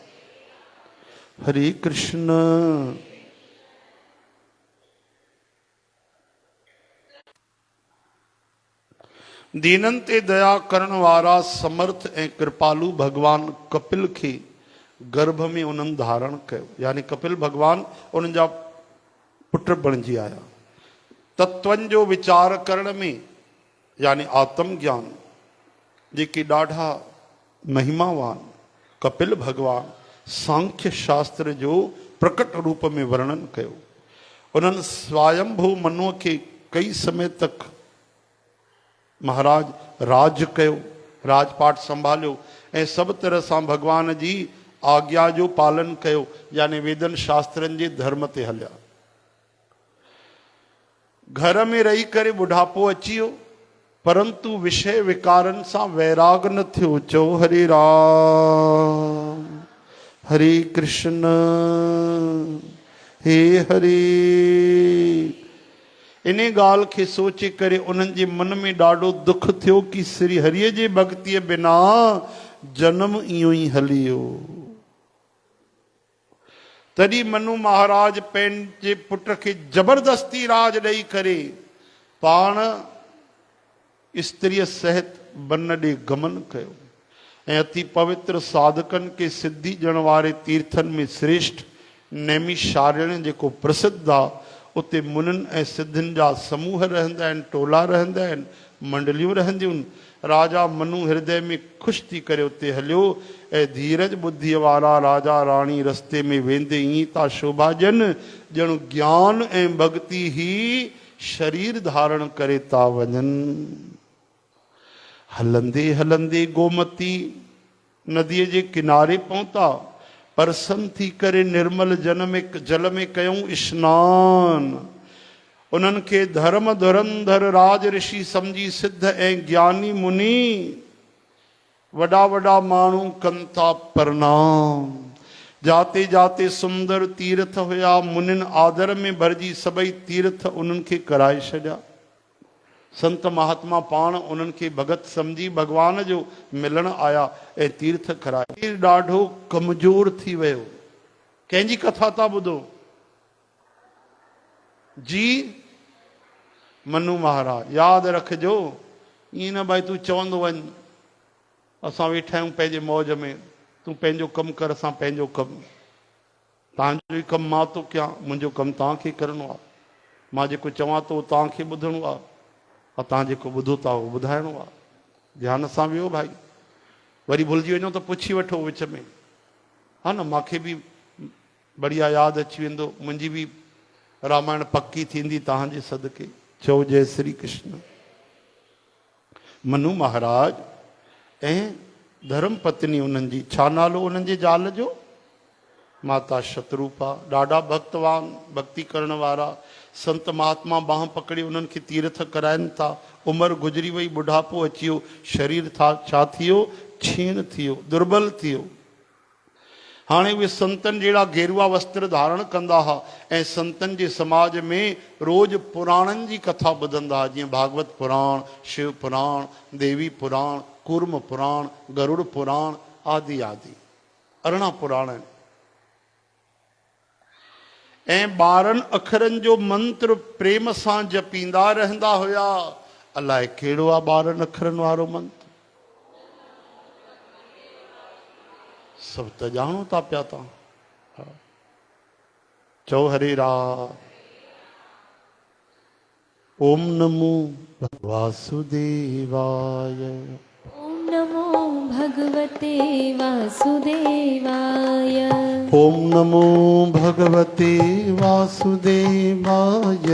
Speaker 1: हरे कृष्ण। दीनन ते दया करण वारा समर्थ ऐं कृपालु भगवान कपिल खे गर्भ में उन्हनि धारण कयो, यानी कपिल भगवान उन्हनि जा पुट बणिजी आया। तत्वनि जो वीचार करण में यानी आत्म ज्ञान जेके ॾाढा महिमावान कपिल भगवान सांख्य शास्त्र जो प्रकट रूप में वर्णन कयो। उन्हनि स्वयंभू मनुअ खे कई समय तक महाराज राज कयो, राजपाट संभालियो ऐं सभु तरह सां भगवान जी आज्ञा जो पालन कयो, यानी वेदन शास्त्रनि जे धर्म ते हलिया। घर में रही करे बुढ़ापो अची वियो, परंतु विषय विकारनि सां वैराग न थियो। चओ हरे राम हरे कृष्ण हे हरे। इन ॻाल्हि खे सोचे करे उन्हनि जे मन में ॾाढो दुख थियो कि श्री हरिअ जे भक्तीअ बिना जन्म इहो ई हली वियो। तॾहिं मनु महाराज पंहिंजे पुट खे जबरदस्ती राज ॾेई करे पाण स्त्रीअ सहित वन ॾे गमन कयो ऐं अति पवित्र साधकनि खे सिद्धि ॾियण वारे तीर्थनि में श्रेष्ठ नैमिषारण्य जेको प्रसिद्ध आहे, उते मुनिन ऐं सिद्धियुनि जा समूह रहंदा आहिनि, टोला रहंदा आहिनि, मंडलियूं रहंदियूं आहिनि। राजा मनु हृदय में ख़ुशि थी करे उते हलियो ऐं धीरज बुद्धीअ वारा राजा राणी रस्ते में वेंदे ईअं था शोभा ॾियनि ॼणु ज्ञान ऐं भक्ति ही शरीर धारण करे था वञनि। हलंदे हलंदे गोमती नदीअ जे किनारे पहुता, परसन थी करे निर्मल जल में कयूं स्नान। उन्हनि खे धर्म धुरंधर राज ऋषि समझी सिद्ध ऐं ज्ञानी मुनि वॾा वॾा माण्हू कनि था प्रणाम। जाते जाते सुंदर तीर्थ हुया, मुनिन आदर में भरिजी सभई तीर्थ उन्हनि खे कराए छॾिया। संत महात्मा पाण उन्हनि खे भगत समझी भगवान जो मिलण आया ऐं तीर्थ कराए। ॾाढो कमज़ोर थी वियो। कंहिंजी कथा था ॿुधो जी? मनु महाराज यादि रखिजो, ईअं न भाई तूं चवंदो वञ, असां वेठा आहियूं पंहिंजे मौज में, तूं पंहिंजो कमु कर, असां पंहिंजो कमु। तव्हांजो ई कमु मां थो कयां, मुंहिंजो कमु तव्हांखे करिणो आहे। मां जेको चवां थो तव्हांखे ॿुधणो आहे, और तव्हां जेको ॿुधो था उहो ॿुधाइणो आहे। ध्यान सां वियो भाई, वरी भुलिजी वञो त पुछी वठो विच में, हा न। मूंखे बि बढ़िया यादि अची वेंदो, मुंहिंजी बि रामायण पक्की थींदी तव्हांजे सदके। चओ जय श्री कृष्ण। मनु महाराज ऐं धर्म पत्नी उन्हनि जी, छा नालो उन्हनि जे ज़ाल जो? माता शत्रुपा। ॾाढा भक्तवान, भक्ति करण वारा संत महात्मा बाह पकड़ी उन्हनि खे तीर्थ कराइनि था। उमिरि गुज़री वई, बुढ़ापो अची वियो, शरीर था छा थी वियो? क्षीण थी वियो, दुर्बल थी वियो। हाणे उहे संतनि जहिड़ा गेरुआ वस्त्र धारण कंदा हुआ ऐं संतनि जे समाज में रोज़ पुराणनि जी कथा ॿुधंदा हुआ, जीअं भागवत पुराण, शिव पुराण, देवी पुराण, कूर्म पुराण, गरुड़ पुराण आदि आदि 18 पुराण आहिनि। ऐं 12 अखरनि जो मंत्र प्रेम सां जपींदा रहंदा हुया। अलाए कहिड़ो आहे 12 अखरनि वारो मंत्र? सभु त ॼाणो था पिया तव्हां। चओ हरे राम। ओम नमो वासुदेवाय।
Speaker 2: ॐ नमो भगवते वासुदेवाय।
Speaker 1: ओम नमो भगवते वासुदेवाय।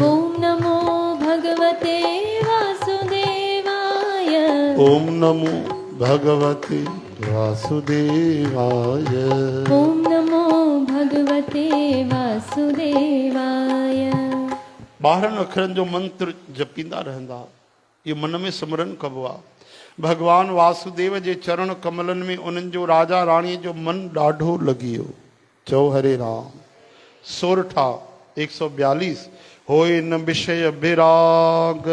Speaker 2: ॐ नमो भगवते वासुदेवाय।
Speaker 1: ओम नमो भगवते वासुदेवाय।
Speaker 2: ॐ नमो भगवते वासुदेवाय।
Speaker 1: 12 अखरनि जो मंत्र जपींदा रहंदा, इहो मन में सिमरन कबो आहे। भगवान वासुदेव जे चरण कमलनि में उन्हनि जो राजा राणीअ जो मन ॾाढो लॻी वियो। चओ हरे राम। सोरठा 142। होय न विषय विराग।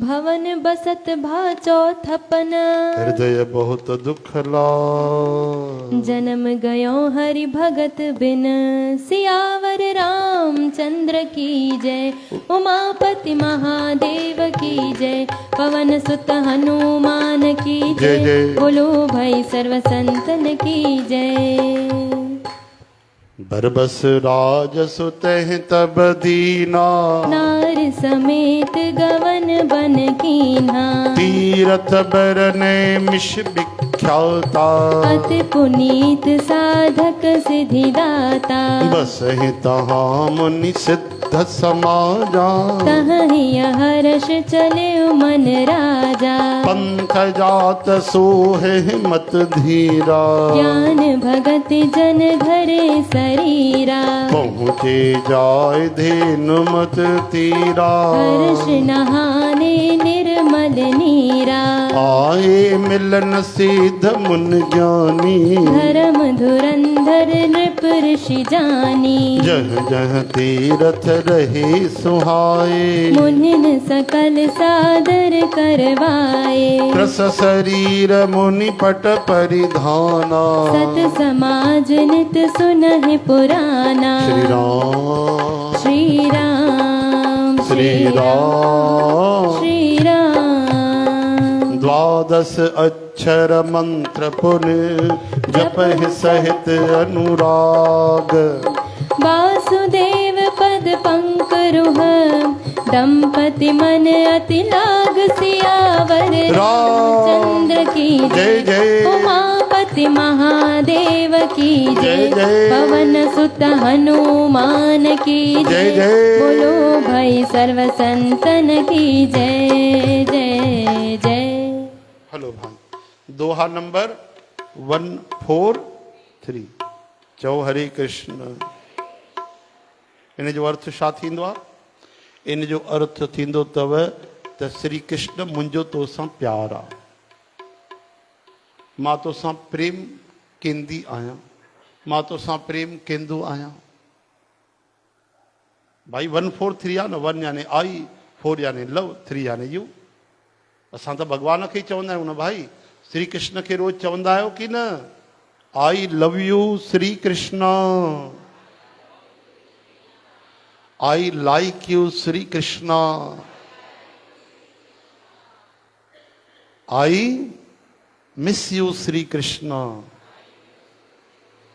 Speaker 2: भवन बसत भाचौ थपन,
Speaker 1: हृदय बहुत दुख लाग।
Speaker 2: जन्म गयो हरि भगत बिन, सियावर रामचंद्र की जय। उमापति महादेव की जय, पवन सुत हनुमान की
Speaker 1: जय
Speaker 2: जय।
Speaker 1: जय।
Speaker 2: बोलो भाई सर्व संतन की जय।
Speaker 1: बरबस राज सुतहि तब दीना,
Speaker 2: नार समेत गवन बन कीन्हा।
Speaker 1: तीरथ बरने मिष विख्याता,
Speaker 2: अति पुनीत साधक सिद्धिदाता।
Speaker 1: बसहि तहाँ मुनि सिद्ध समाजा,
Speaker 2: तहि हर्ष चले मन राजा।
Speaker 1: पंथ जात सोहे मत धीरा,
Speaker 2: ज्ञान भगत जन धरे शरीरा।
Speaker 1: पहुँचे जाय धेनु मत तीरा,
Speaker 2: हर्ष नहाने निर्मल नीरा।
Speaker 1: आए मिलन सिद्ध मुन ज्ञानी,
Speaker 2: धर्म धुरंधर नृप ऋषि जानी।
Speaker 1: जह जह तीरथ रहे सुहाए,
Speaker 2: मुनिन सकल सादर करवाए।
Speaker 1: त्रस शरीर मुनि पट परिधाना,
Speaker 2: सत समाज नित सुनहि पुराना।
Speaker 1: श्री राम
Speaker 2: श्री राम
Speaker 1: श्री राम।
Speaker 2: श्री राम।
Speaker 1: द्वादश अक्षर मंत्र पुण्य, जपहि सहित अनुराग।
Speaker 2: वासुदेव पद पंकरुह, दंपति मन अति लाग। सियावर रामचंद्र की
Speaker 1: जय जय।
Speaker 2: उमापति महादेव की
Speaker 1: जय
Speaker 2: जय।
Speaker 1: जय।
Speaker 2: पवन सुत हनुमान की
Speaker 1: जय
Speaker 2: जय।
Speaker 1: जय।
Speaker 2: बोलो भाई सर्व संतन की जय जय जय।
Speaker 1: हेलो भाई, दोहा नंबर 143 चओ हरे कृष्ण। इन जो अर्थ छा थींदो आहे? इन जो अर्थ थींदो अथव त श्री कृष्ण मुंहिंजो तोसां प्यार आहे, मां तोसां प्रेम कंदी आहियां, मां तोसां प्रेम कंदो आहियां। भाई 143 आहे न, 1 यानी आई, 4 यानी लव, 3 यानी यू। असां त भॻवान खे ई चवंदा आहियूं न भाई, श्री कृष्ण खे रोज़ चवंदा आहियो की न, I love you Shri Krishna, I like you Shri Krishna, I miss you Shri Krishna.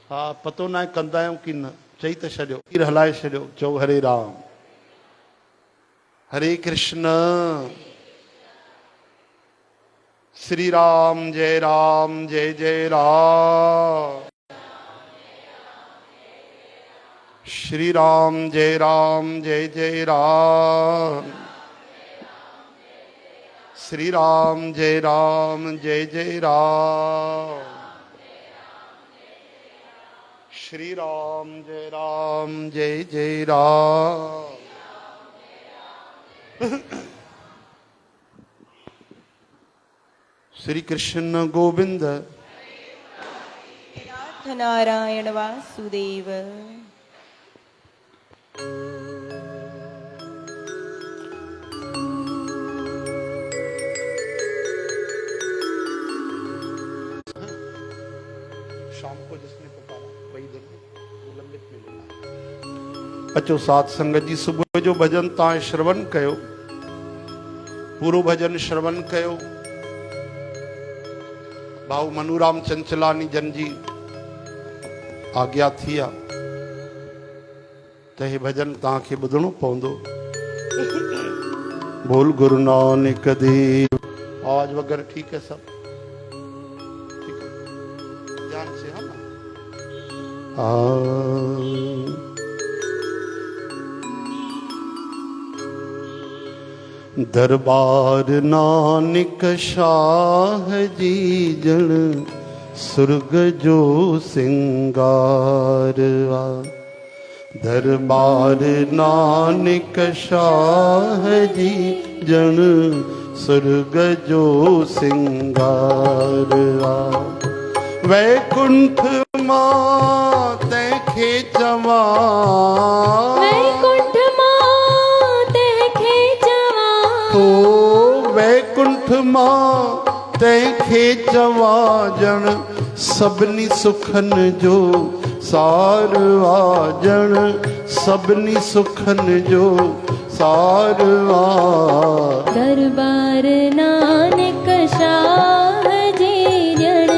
Speaker 1: हा पतो न आहे कंदा आहियूं की न, चई त छॾियो, तीर हलाए छॾियो, चओ हरे राम हरे कृष्ण। श्री राम जय जय राम, श्री राम जय जय राम, श्री राम जय जय राम, श्री राम जय जय राम। श्री कृष्ण गोविंद
Speaker 3: नारायण वासुदेव।
Speaker 1: शाम को जिसने पुकारा वही दिन विलंबित मिलेगा। अचो साथ संगत जी, सुबह जो भजन तव्हां श्रवण कयो, पूरो भजन श्रवण कयो। भाऊ मनूराम चंचलानी जन जी आज्ञा थी आहे त हे भजन तव्हांखे ॿुधणो पवंदो। बोल गुरु नानक देव। आवाज वगैरह ठीक है सब? ठीक है, ध्यान से है ना। दरबार नानक शाह जी जन, सुर्ग जो सिंगारवा। दरबार नानक शाह जी जन, सुर्ग जो सिंगारवा। वैकुंठ मां तैंखे चवां,
Speaker 2: वैकुंठ मां
Speaker 1: वैकुंठ मां तंहिंखे चवां ॼण सभिनी सुखन जो सार आ, ॼण सभिनी सुखन जो सार आ।
Speaker 2: दरबार नानक शाह जी ॼण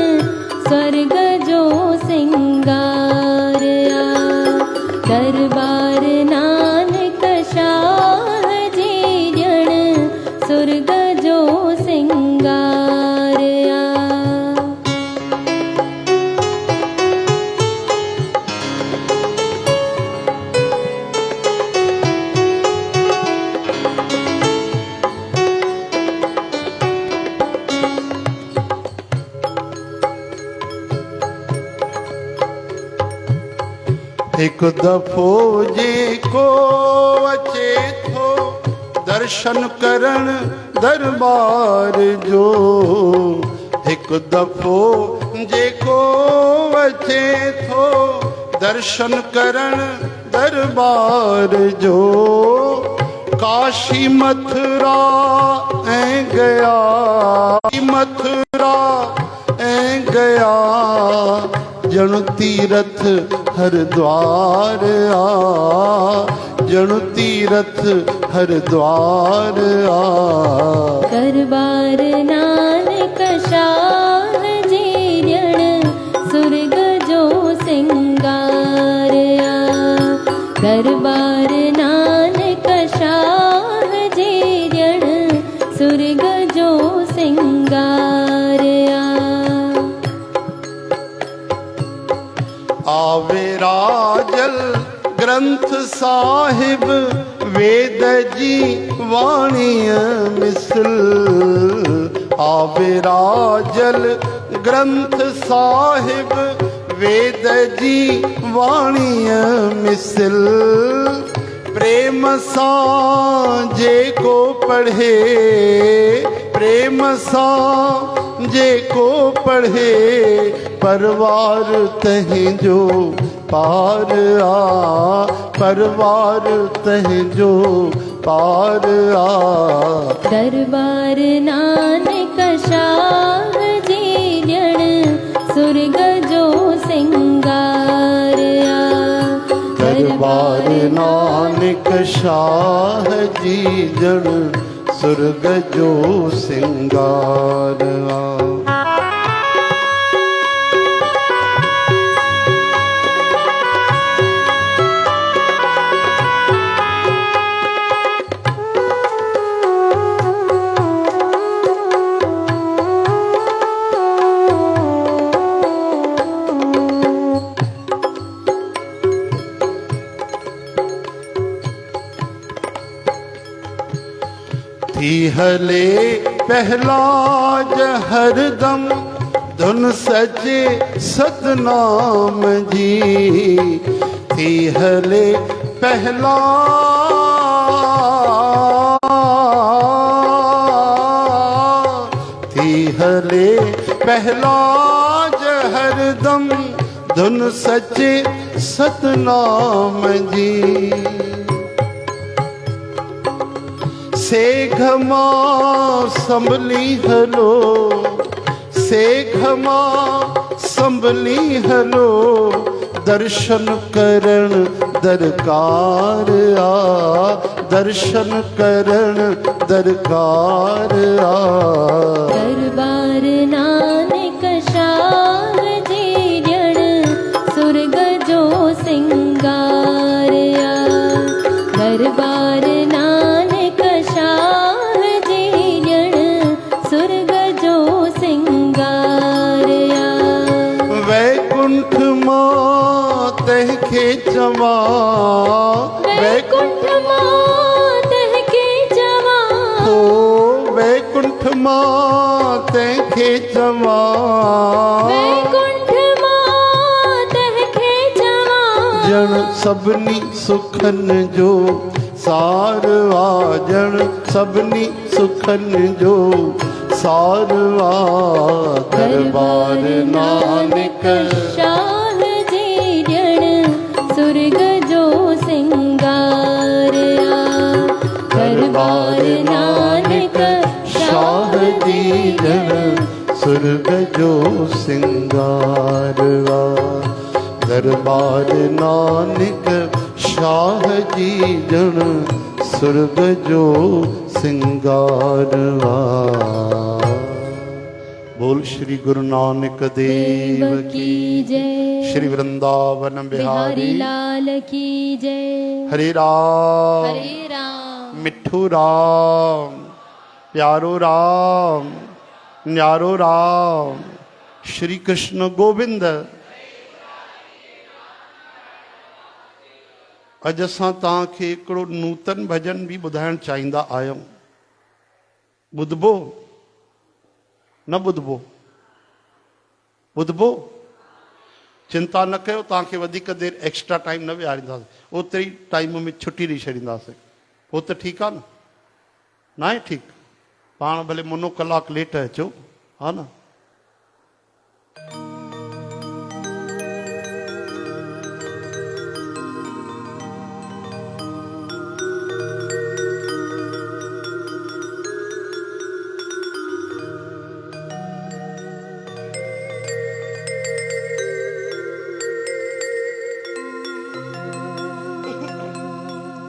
Speaker 2: स्वर्ग जो सिंगार आ। दरबार नानक शाह जी ॼण स्वर्ग जो सिंगार आ।
Speaker 1: एक दफ़ो जेको अचे थो दर्शन करण दरबार जो, हिकु दफ़ो जेको अचे थो दर्शन करण दरबार जो, काशी मथुरा ऐं गया, मथुरा ऐं गया जणु तीरथ हरिद्वार आ, जणु तीरथ हरिद्वार आ।
Speaker 2: दरबार नानक शाह जी ॼण स्वर्ग जो सिंगार आ। दरबार नानक शाह जी ॼण स्वर्ग जो सिंगार आ।
Speaker 1: आवे राजल ग्रंथ साहिब वेद जी वाणीअ मिसल, आवे राजल ग्रंथ साहिब वेद जी वाणीअ मिसल, प्रेम सां जेको पढ़े, प्रेम सां जेको पढ़े परवार तंहिंजो पार आ, परवार तंहिंजो पार आ।
Speaker 2: दरबार नानक शाह जी ॼण स्वर्ग जो सिंगार आ।
Speaker 1: दरबार नानक शाह जी ॼण स्वर्ग जो सिंगार आ। थी हले पहलाज हरदम धुन सजे सतनाम जी, थी हले पहला थी हले पहलाज हरदम धुन सचे सतनाम जी। सेघ मां संभली हलो, सेघ मां संभली हलो दर्शन करण दरकार आ, दर्शन करण दरकार आ।
Speaker 2: दरबार नानक शाह जी ॼण स्वर्ग जो सिंगार आ। दरबार नानक शाह जी ॼण स्वर्ग जो सिंगार आ।
Speaker 1: वैकुंठ मां तंहिंखे चवां,
Speaker 2: वैकुंठ मां तंहिंखे चवां,
Speaker 1: ओ वैकुंठ मां तंहिंखे चवां,
Speaker 2: वैकुंठ मां तंहिंखे चवां
Speaker 1: ॼण सभिनी सुखन जो सार आ, ॼण सभिनी सुखन जो सार आ। दरबार नानक
Speaker 2: शाह जी ॼण स्वर्ग जो सिंगार आ। दरबार नानक
Speaker 1: शाह जी जन सुरग जो सिंगारवा दरबार नानक शाह जी जन सुरग जो सिंगारवा। बोल श्री गुरु नानक देव की
Speaker 2: जय।
Speaker 1: श्री वृंदावन
Speaker 2: बिहारी
Speaker 1: बिहारी
Speaker 2: लाल की जय।
Speaker 1: हरे राम
Speaker 2: हरे राम
Speaker 1: मिठू राम प्यारो राम न्यारो राम श्री कृष्ण गोविंद। अज असां तव्हांखे हिकिड़ो नूतन भजन भी ॿुधाइण चाहींदा आहियूं। ॿुधबो न ॿुधबो? ॿुधबो? चिंता न कयो, तव्हांखे वधीक देरि एक्स्ट्रा टाइम न विहारींदासीं, ओतिरी टाइम में छुटी ॾेई छॾींदासीं। पोइ त ठीकु आहे न? न आहे ठीकु? पाण भले मुनो कलाकु लेट अचो, हा न?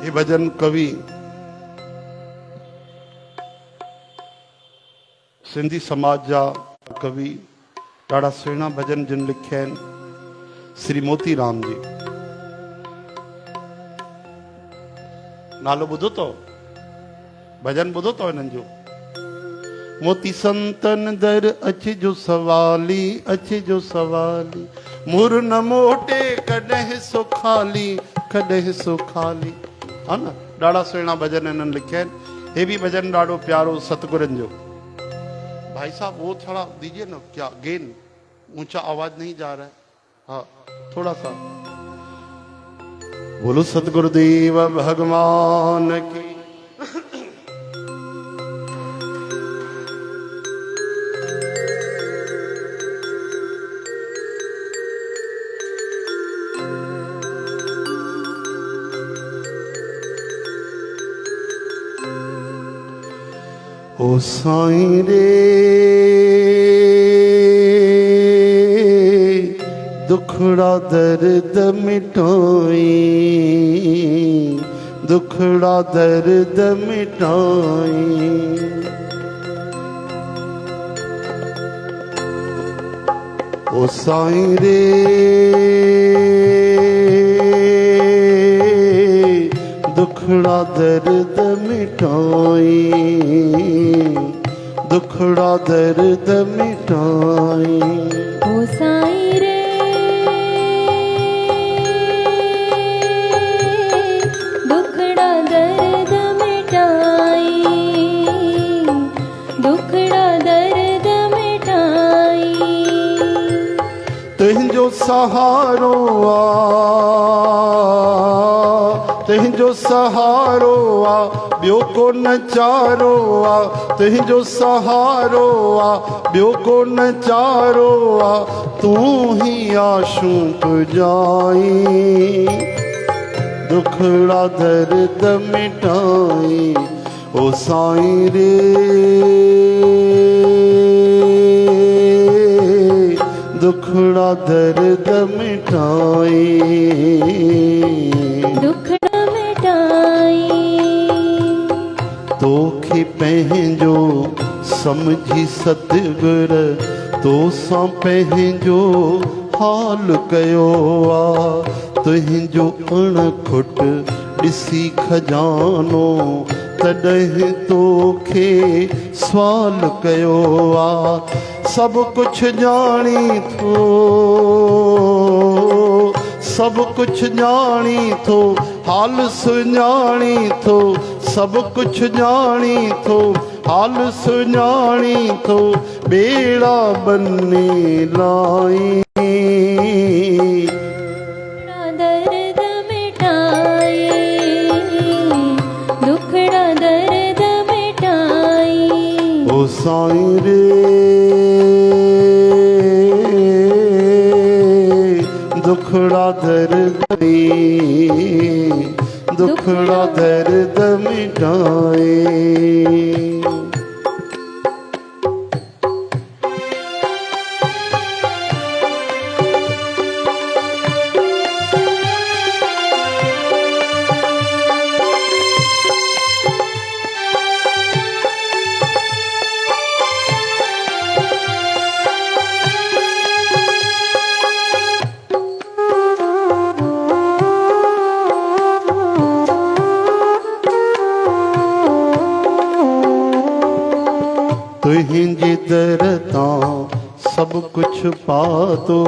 Speaker 1: ये भजन कवि सिंधी समाज जा कवि ॾाढा सुहिणा भजन जिन लिखिया आहिनि, श्री मोती राम जी। नालो ॿुधो अथव? भजन ॿुधो अथव हिननि जो? मोती संतन दर अचिजो सवाली, अचिजो सवाली, मुर न मोटे कॾहिं सो खाली, कॾहिं सो खाली। हा न? ॾाढा सुहिणा भजन हिननि लिखिया आहिनि। हे बि भजन ॾाढो प्यारो सतगुरनि जो। भाई साहब वो थोड़ा दीजिए ना, क्या गेन ऊंचा आवाज नहीं जा रहा है? हाँ थोड़ा सा। बोलो सतगुरुदेव भगवान की। ओ साईं रे दुखड़ा दर्द मिटाई, दुखड़ा दर्द मिटाई। ओ साईं रे दुखड़ा दर्द मिटाई, दुखड़ा दर्द मिटाई।
Speaker 2: ओ साईं रे दुखड़ा दर्द मिटाई, दुखड़ा दर्द मिटाई।
Speaker 1: तुझो सहारो आ, तुझो सहारो आ, ॿियो को न चारो आ। तुझो सहारो आ, ॿियो को न चारो आ। तू ही आशू पुजाई, दुखड़ा दर्द मिटाई। ओ साईं रे दुखड़ा दर्द मिटाई,
Speaker 2: दुखड़ा मिटाई।
Speaker 1: तोखे पंहिंजो समझी सतगुर, तो सां पंहिंजो हाल कयो आ। तुंहिंजो अणखुट ॾिसी खजानो, तॾहिं तोखे सवाल कयो आ। सब कुछ जानी थो, सब कुछ जानी थो, हाल सुञाणी थो। सब कुछ जानी थो, हाल सुञाणी थो। बेड़ा बन्ने लाई,
Speaker 2: दर्द मिटाई, दुखड़ा दर्द मिटाई।
Speaker 1: ओ साईं रे दुखड़ा दर्द दुखड़ा दर्द मिटाए। तुहिंजे दर तां सब कुछ पातो,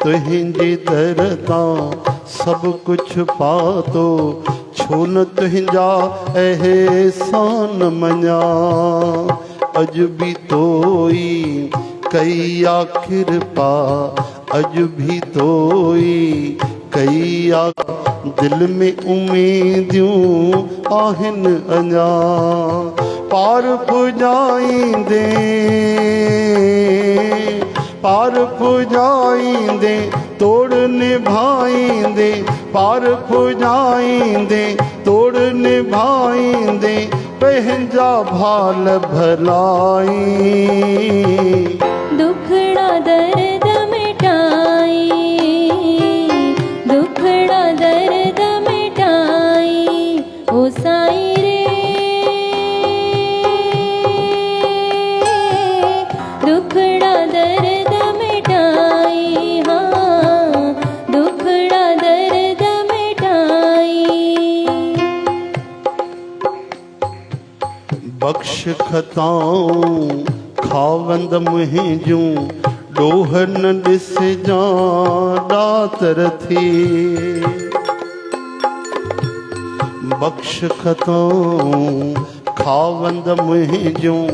Speaker 1: तुहिंजे दर तां सब कुछ पातो, छो न तुहिंजा एहसान मञा। अज भी तोई कई कृपा, अज भी तोई कई दिल में उम्मीदियूं आहिनि अञा। पार पुॼाईंदे, पार पुॼाईंदे, तोड़ निभाईंदे, पार पुॼाईंदे, तोड़ निभाईंदे, पंहिंजा भाल भलाई।
Speaker 2: दुखड़ा दर्द मिटाई, दुखड़ा दर्द मिटाई, ओ साईं रे। दुखड़ा दर्द मिटाई, हाँ दुखड़ा दर्द मिटाई।
Speaker 1: बख्श खताऊं खावंद मुंहिंजूं, ॾोह न ॾिसजां ॾातर थी। बख्श खताऊं खावंद मुंहिंजूं,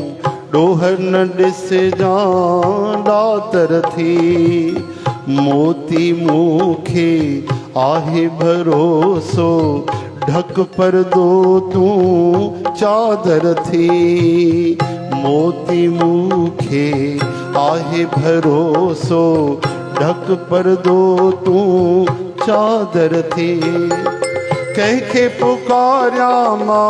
Speaker 1: ॾोह न ॾिसजां ॾातर थी। मोती मूंखे आहे भरोसो, ढक परदो तूं चादर थी। मोती मूंखे आहे भरोसो, ढक परदो तूं चादर थी। कंहिंखे पुकारियां मां,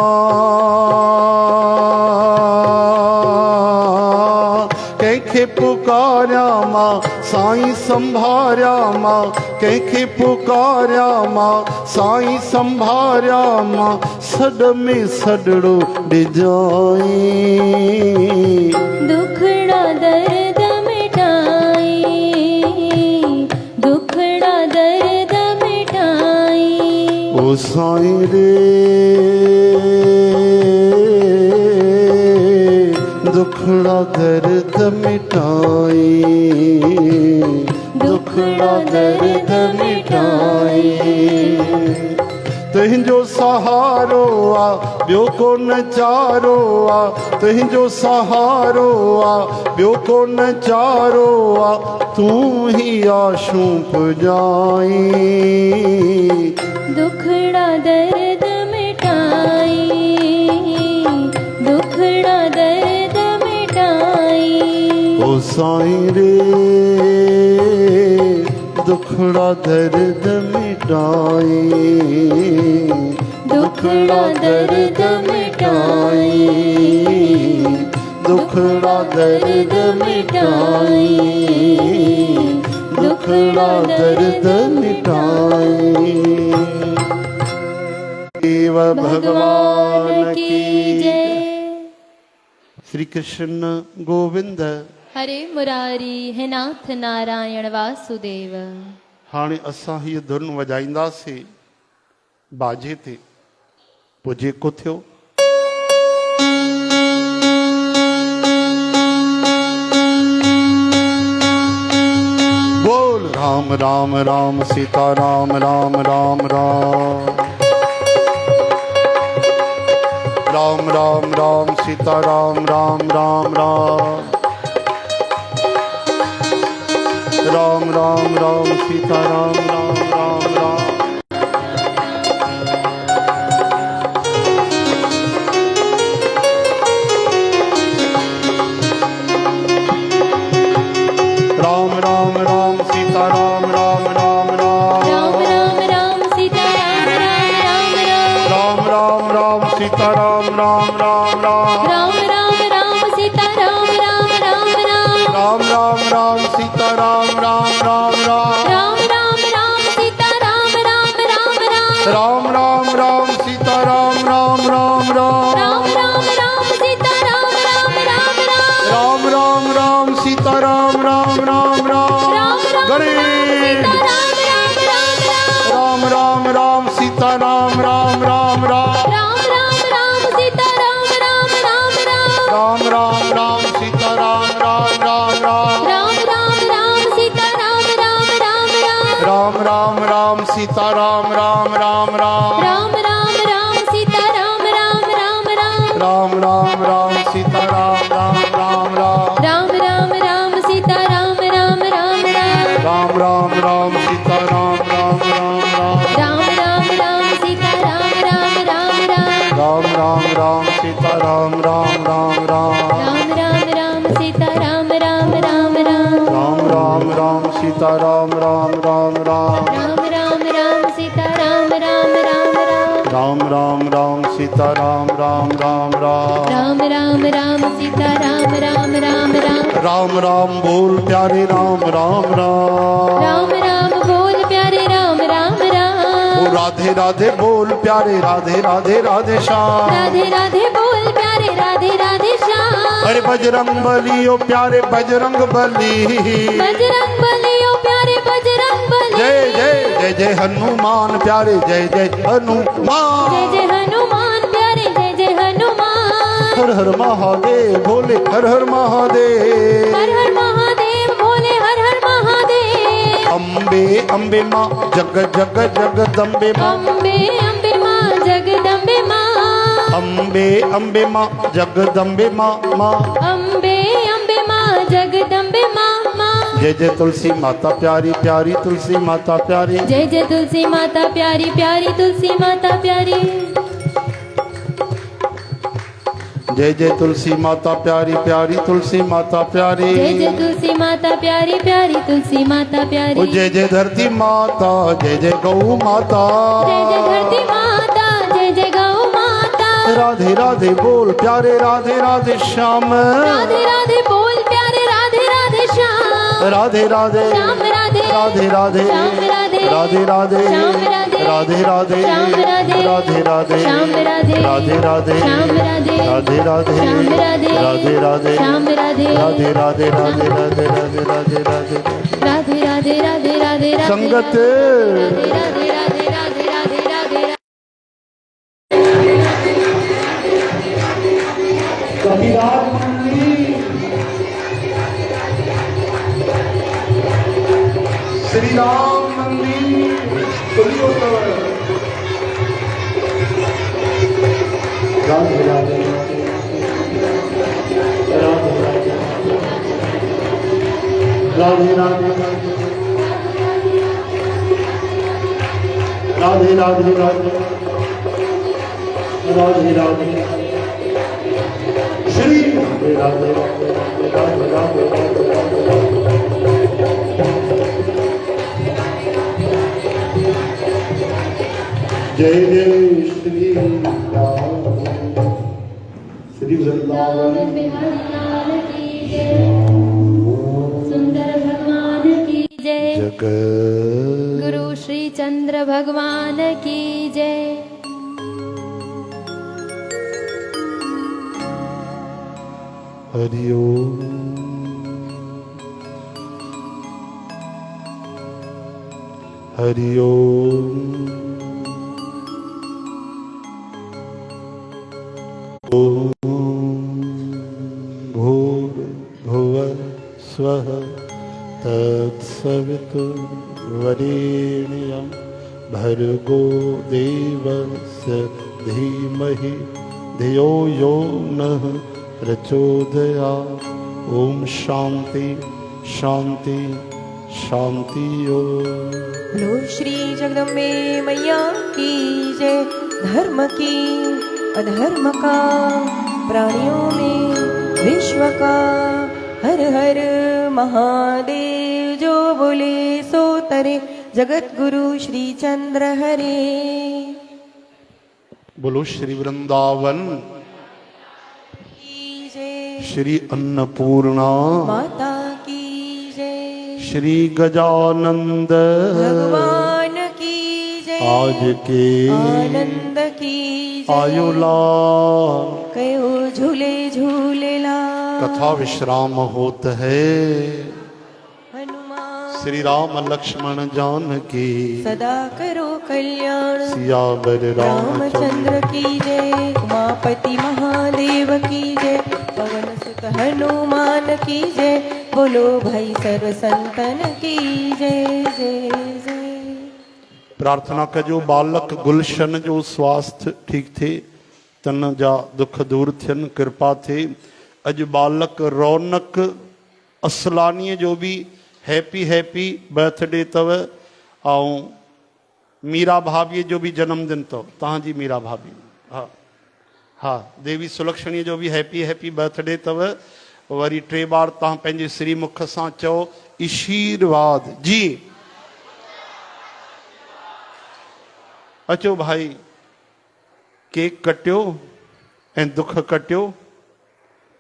Speaker 1: कंहिंखे पुकारियां मां, साईं संभारियां मां। कंहिंखे पुकारियां मां, साईं संभारियां मां। सॾ में सॾड़ो ॾिजाई।
Speaker 2: दुखड़ा दर्द मिटाई, दुखड़ा दर्द मिटाई।
Speaker 1: ओ साईं रे, दुखड़ा दर्द मिटाई, दुखड़ा दर्द मिटाई। तुहिंजो सहारो आ, ॿियो को नचारो आ, तुहिंजो सहारो आ, ॿियो को नचारो आ। तूं ही आशूं पुॼाई।
Speaker 2: दुखड़ा दर्द मिटाई, दुखड़ा दर्द मिटाई।
Speaker 1: ओ साईं रे, दुखड़ा दर्द मिटाई, दुखड़ा दर्द मिटाई, दुखड़ा दर्द मिटाई, दुखड़ा दर्द मिटाई। देव भगवान की जय। श्री कृष्ण गोविंद
Speaker 2: हरे मुरारी हे नाथ नारायण वासुदेव।
Speaker 1: हाणे असां हीअ धुन वॼाईंदासीं बाजे ते, पोइ जेको थियो बोल राम राम राम सीता राम राम राम राम राम राम राम सीता राम राम राम राम राम राम राम सीता राम राम राम राम। राम राम राम सीता राम राम राम राम।
Speaker 2: राम राम राम सीता राम राम राम राम।
Speaker 1: राम राम राम सीता राम राम राम राम।
Speaker 2: राम राम राम सीता राम राम राम राम।
Speaker 1: राम राम राम सीता राम राम राम राम।
Speaker 2: राम राम राम सीता
Speaker 1: राम राम राम राम
Speaker 2: राम राम राम सीता राम राम राम राम
Speaker 1: राम राम राम सीता राम राम राम राम
Speaker 2: राम राम राम सीता राम राम राम राम
Speaker 1: राम राम राम सीता राम राम राम राम
Speaker 2: राम राम राम सीता राम राम राम राम
Speaker 1: राम राम राम सीता राम राम राम राम
Speaker 2: राम राम राम सीता राम राम राम राम
Speaker 1: राम राम राम सीता राम राम राम राम
Speaker 2: राम राम राम सीता राम राम राम राम
Speaker 1: राम राम बोल प्यारे राम राम राम
Speaker 2: राम राम बोल प्यारे राम राम राम
Speaker 1: ओ राधे राधे बोल प्यारे राधे राधे राधे श्याम
Speaker 2: राधे राधे बोल प्यारे राधे राधे श्याम
Speaker 1: अरे बजरंग बली ओ प्यारे बजरंग बली
Speaker 2: बजरंग बली ओ प्यारे बजरंग बली
Speaker 1: जय जय जय जय हनुमान प्यारे जय जय हनुमान
Speaker 2: जय जय हनुमान प्यारे जय जय हनुमान
Speaker 1: हर हर महादेव भोले हर हर महादेव
Speaker 2: हर हर महादेव भोले हर हर महादेव
Speaker 1: अम्बे अम्बे माँ जग जग जगदम्बे माँ
Speaker 2: अम्बे अम्बे माँ जगदम्बे माँ
Speaker 1: अम्बे अम्बे माँ जगदम्बे माँ माँ
Speaker 2: अम्बे अम्बे माँ जगदम्बे माँ माँ
Speaker 1: जय जय तुलसी माता प्यारी प्यारी तुलसी माता प्यारी
Speaker 2: जय जय तुलसी माता प्यारी प्यारी तुलसी माता प्यारी
Speaker 1: जय जय तुलसी माता प्यारी प्यारी तुलसी माता प्यारी
Speaker 2: जय जय तुलसी माता प्यारी प्यारी तुलसी माता
Speaker 1: ओ
Speaker 2: प्यारी
Speaker 1: जय जय धरती माता जय जय गौ माता
Speaker 2: जय जय धरती माता जय जय गौ माता
Speaker 1: राधे राधे बोल प्यारे राधे राधे श्याम
Speaker 2: राधे राधे बोल प्यारे राधे राधे श्याम
Speaker 1: राधे राधे
Speaker 2: श्याम राधे
Speaker 1: राधे राधे
Speaker 2: श्याम राधे
Speaker 1: राधे राधे
Speaker 2: श्याम राधे
Speaker 1: राधे राधे
Speaker 2: श्याम राधे
Speaker 1: राधे राधे
Speaker 2: श्याम राधे
Speaker 1: राधे राधे
Speaker 2: श्याम राधे
Speaker 1: राधे राधे
Speaker 2: श्याम राधे
Speaker 1: राधे राधे
Speaker 2: श्याम राधे
Speaker 1: राधे राधे राधे राधे राधे राधे राधे
Speaker 2: राधे राधे राधे राधे राधे
Speaker 1: संगत
Speaker 2: राधे राधे राधे राधे राधे राधे
Speaker 1: श्री राम मंदिर राधे राधे राधे राधे राधे राधे राधे राधे श्री राधे राधे राधे राधे जय जय श्री राम श्री वृंदावन
Speaker 2: बिहारी लाल की जय सुंदर भगवान की जय
Speaker 1: जग
Speaker 2: गुरु श्री चंद्र भगवान की जय
Speaker 1: हरि ओम हरि ओम भूर्भुवस्वः तत्सवितुर्वरेण्यं भर्गो देवस्य धीमहि धियो यो नः प्रचोदयात् ओम शांति शांति शांति ओम
Speaker 3: बोलो श्री जगदम्बे मैया की जय। धर्म की अधर्म का प्राणियों में विश्व का हर हर महादेव। जो बोले सो तरे जगत गुरु श्री चंद्र हरे।
Speaker 1: बोलो श्री वृंदावन
Speaker 3: की जय।
Speaker 1: श्री अन्नपूर्णा
Speaker 3: माता की जय।
Speaker 1: श्री गजानंद
Speaker 3: भगवान की जय।
Speaker 1: आज के
Speaker 3: आनंद की जय।
Speaker 1: आयुला
Speaker 3: कयो झूले झूलेला।
Speaker 1: कथा विश्राम होत है।
Speaker 3: हनुमान
Speaker 1: श्री राम लक्ष्मण जानकी
Speaker 3: सदा करो कल्याण।
Speaker 1: सियावर रामचंद्र
Speaker 3: रामचंद्र की जय। उमापति महादेव की जय। पवन सुत हनुमान की जय। बोलो भाई सर्व संतन की जय जय जय।
Speaker 1: प्रार्थना कजो बालक गुलशन जो स्वास्थ्य ठीक थे तन जा दुख दूर थियन कृपा थे अज बालक रौनक असलानी जो भी हैप्पी हैप्पी बर्थडे तव। ऐं मीरा भाभी जो भी जन्मदिन अथव तव्हांजी मीरा भाभी। हाँ हाँ देवी सुलक्षणी जो भी हैप्पी हैप्पी बर्थडे अथव। वरी 3 बार तव्हां पंहिंजे श्रीमुख सां चओ आशीर्वाद जी। अचो भाई केक कटियो ऐं दुख कटियो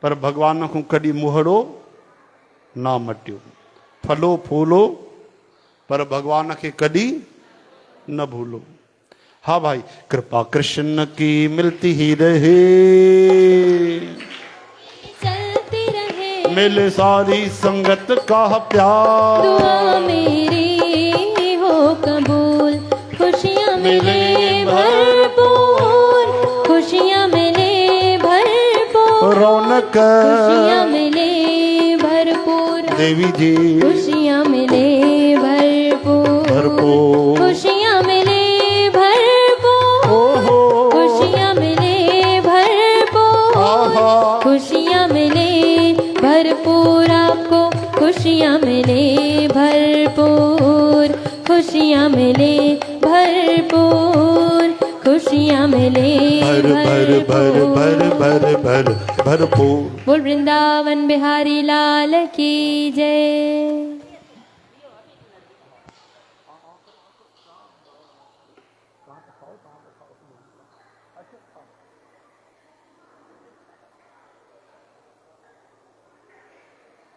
Speaker 1: पर भगवान को कॾहिं मुहड़ो ना मटियो। फलो फूलो पर भगवान के कॾहिं न भूलो। हाँ भाई कृपा कृष्ण की मिलती ही रहे,
Speaker 2: चलती रहे
Speaker 1: मिले सारी संगत का प्यार।
Speaker 2: दुआ मेरी हो कबूल, खुशियाँ मिले भरपूर, खुशियाँ मिले भरपूर,
Speaker 1: रौनक
Speaker 2: खुशियाँ मिले भरपूर,
Speaker 1: देवी जी
Speaker 2: खुशियाँ मिले भरपूर,
Speaker 1: भरपूर।
Speaker 2: खुशियाँ मिले भरपूर,
Speaker 1: ओहो
Speaker 2: खुशियाँ मिले भरपूर,
Speaker 1: आहा
Speaker 2: खुशियाँ मिले भरपूर, आपको खुशियाँ मिले भरपूर, खुशियाँ मिले भरपूर, खुशियाँ मिले
Speaker 1: भर भर भर भर भर भर भरपूर।
Speaker 2: बोल वृंदावन बिहारी लाल की जय।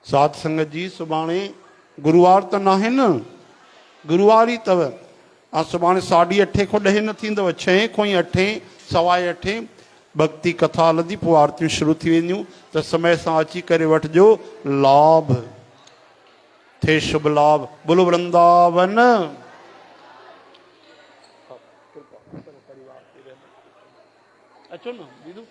Speaker 1: साध संगत जी सुभाणे गुरुवार तो नाहे न, गुरुवार ही तव। सुभाणे 8:30 खां 10 न थींदव, 6 खां ई 8 सवाए 8 भक्ति कथा हलंदी, पोइ आरतियूं शुरू थी वेंदियूं। त समय सां अची करे वठिजो, लाभ थे शुभ लाभ। बोलो वृंदावन। अचो न दीदू।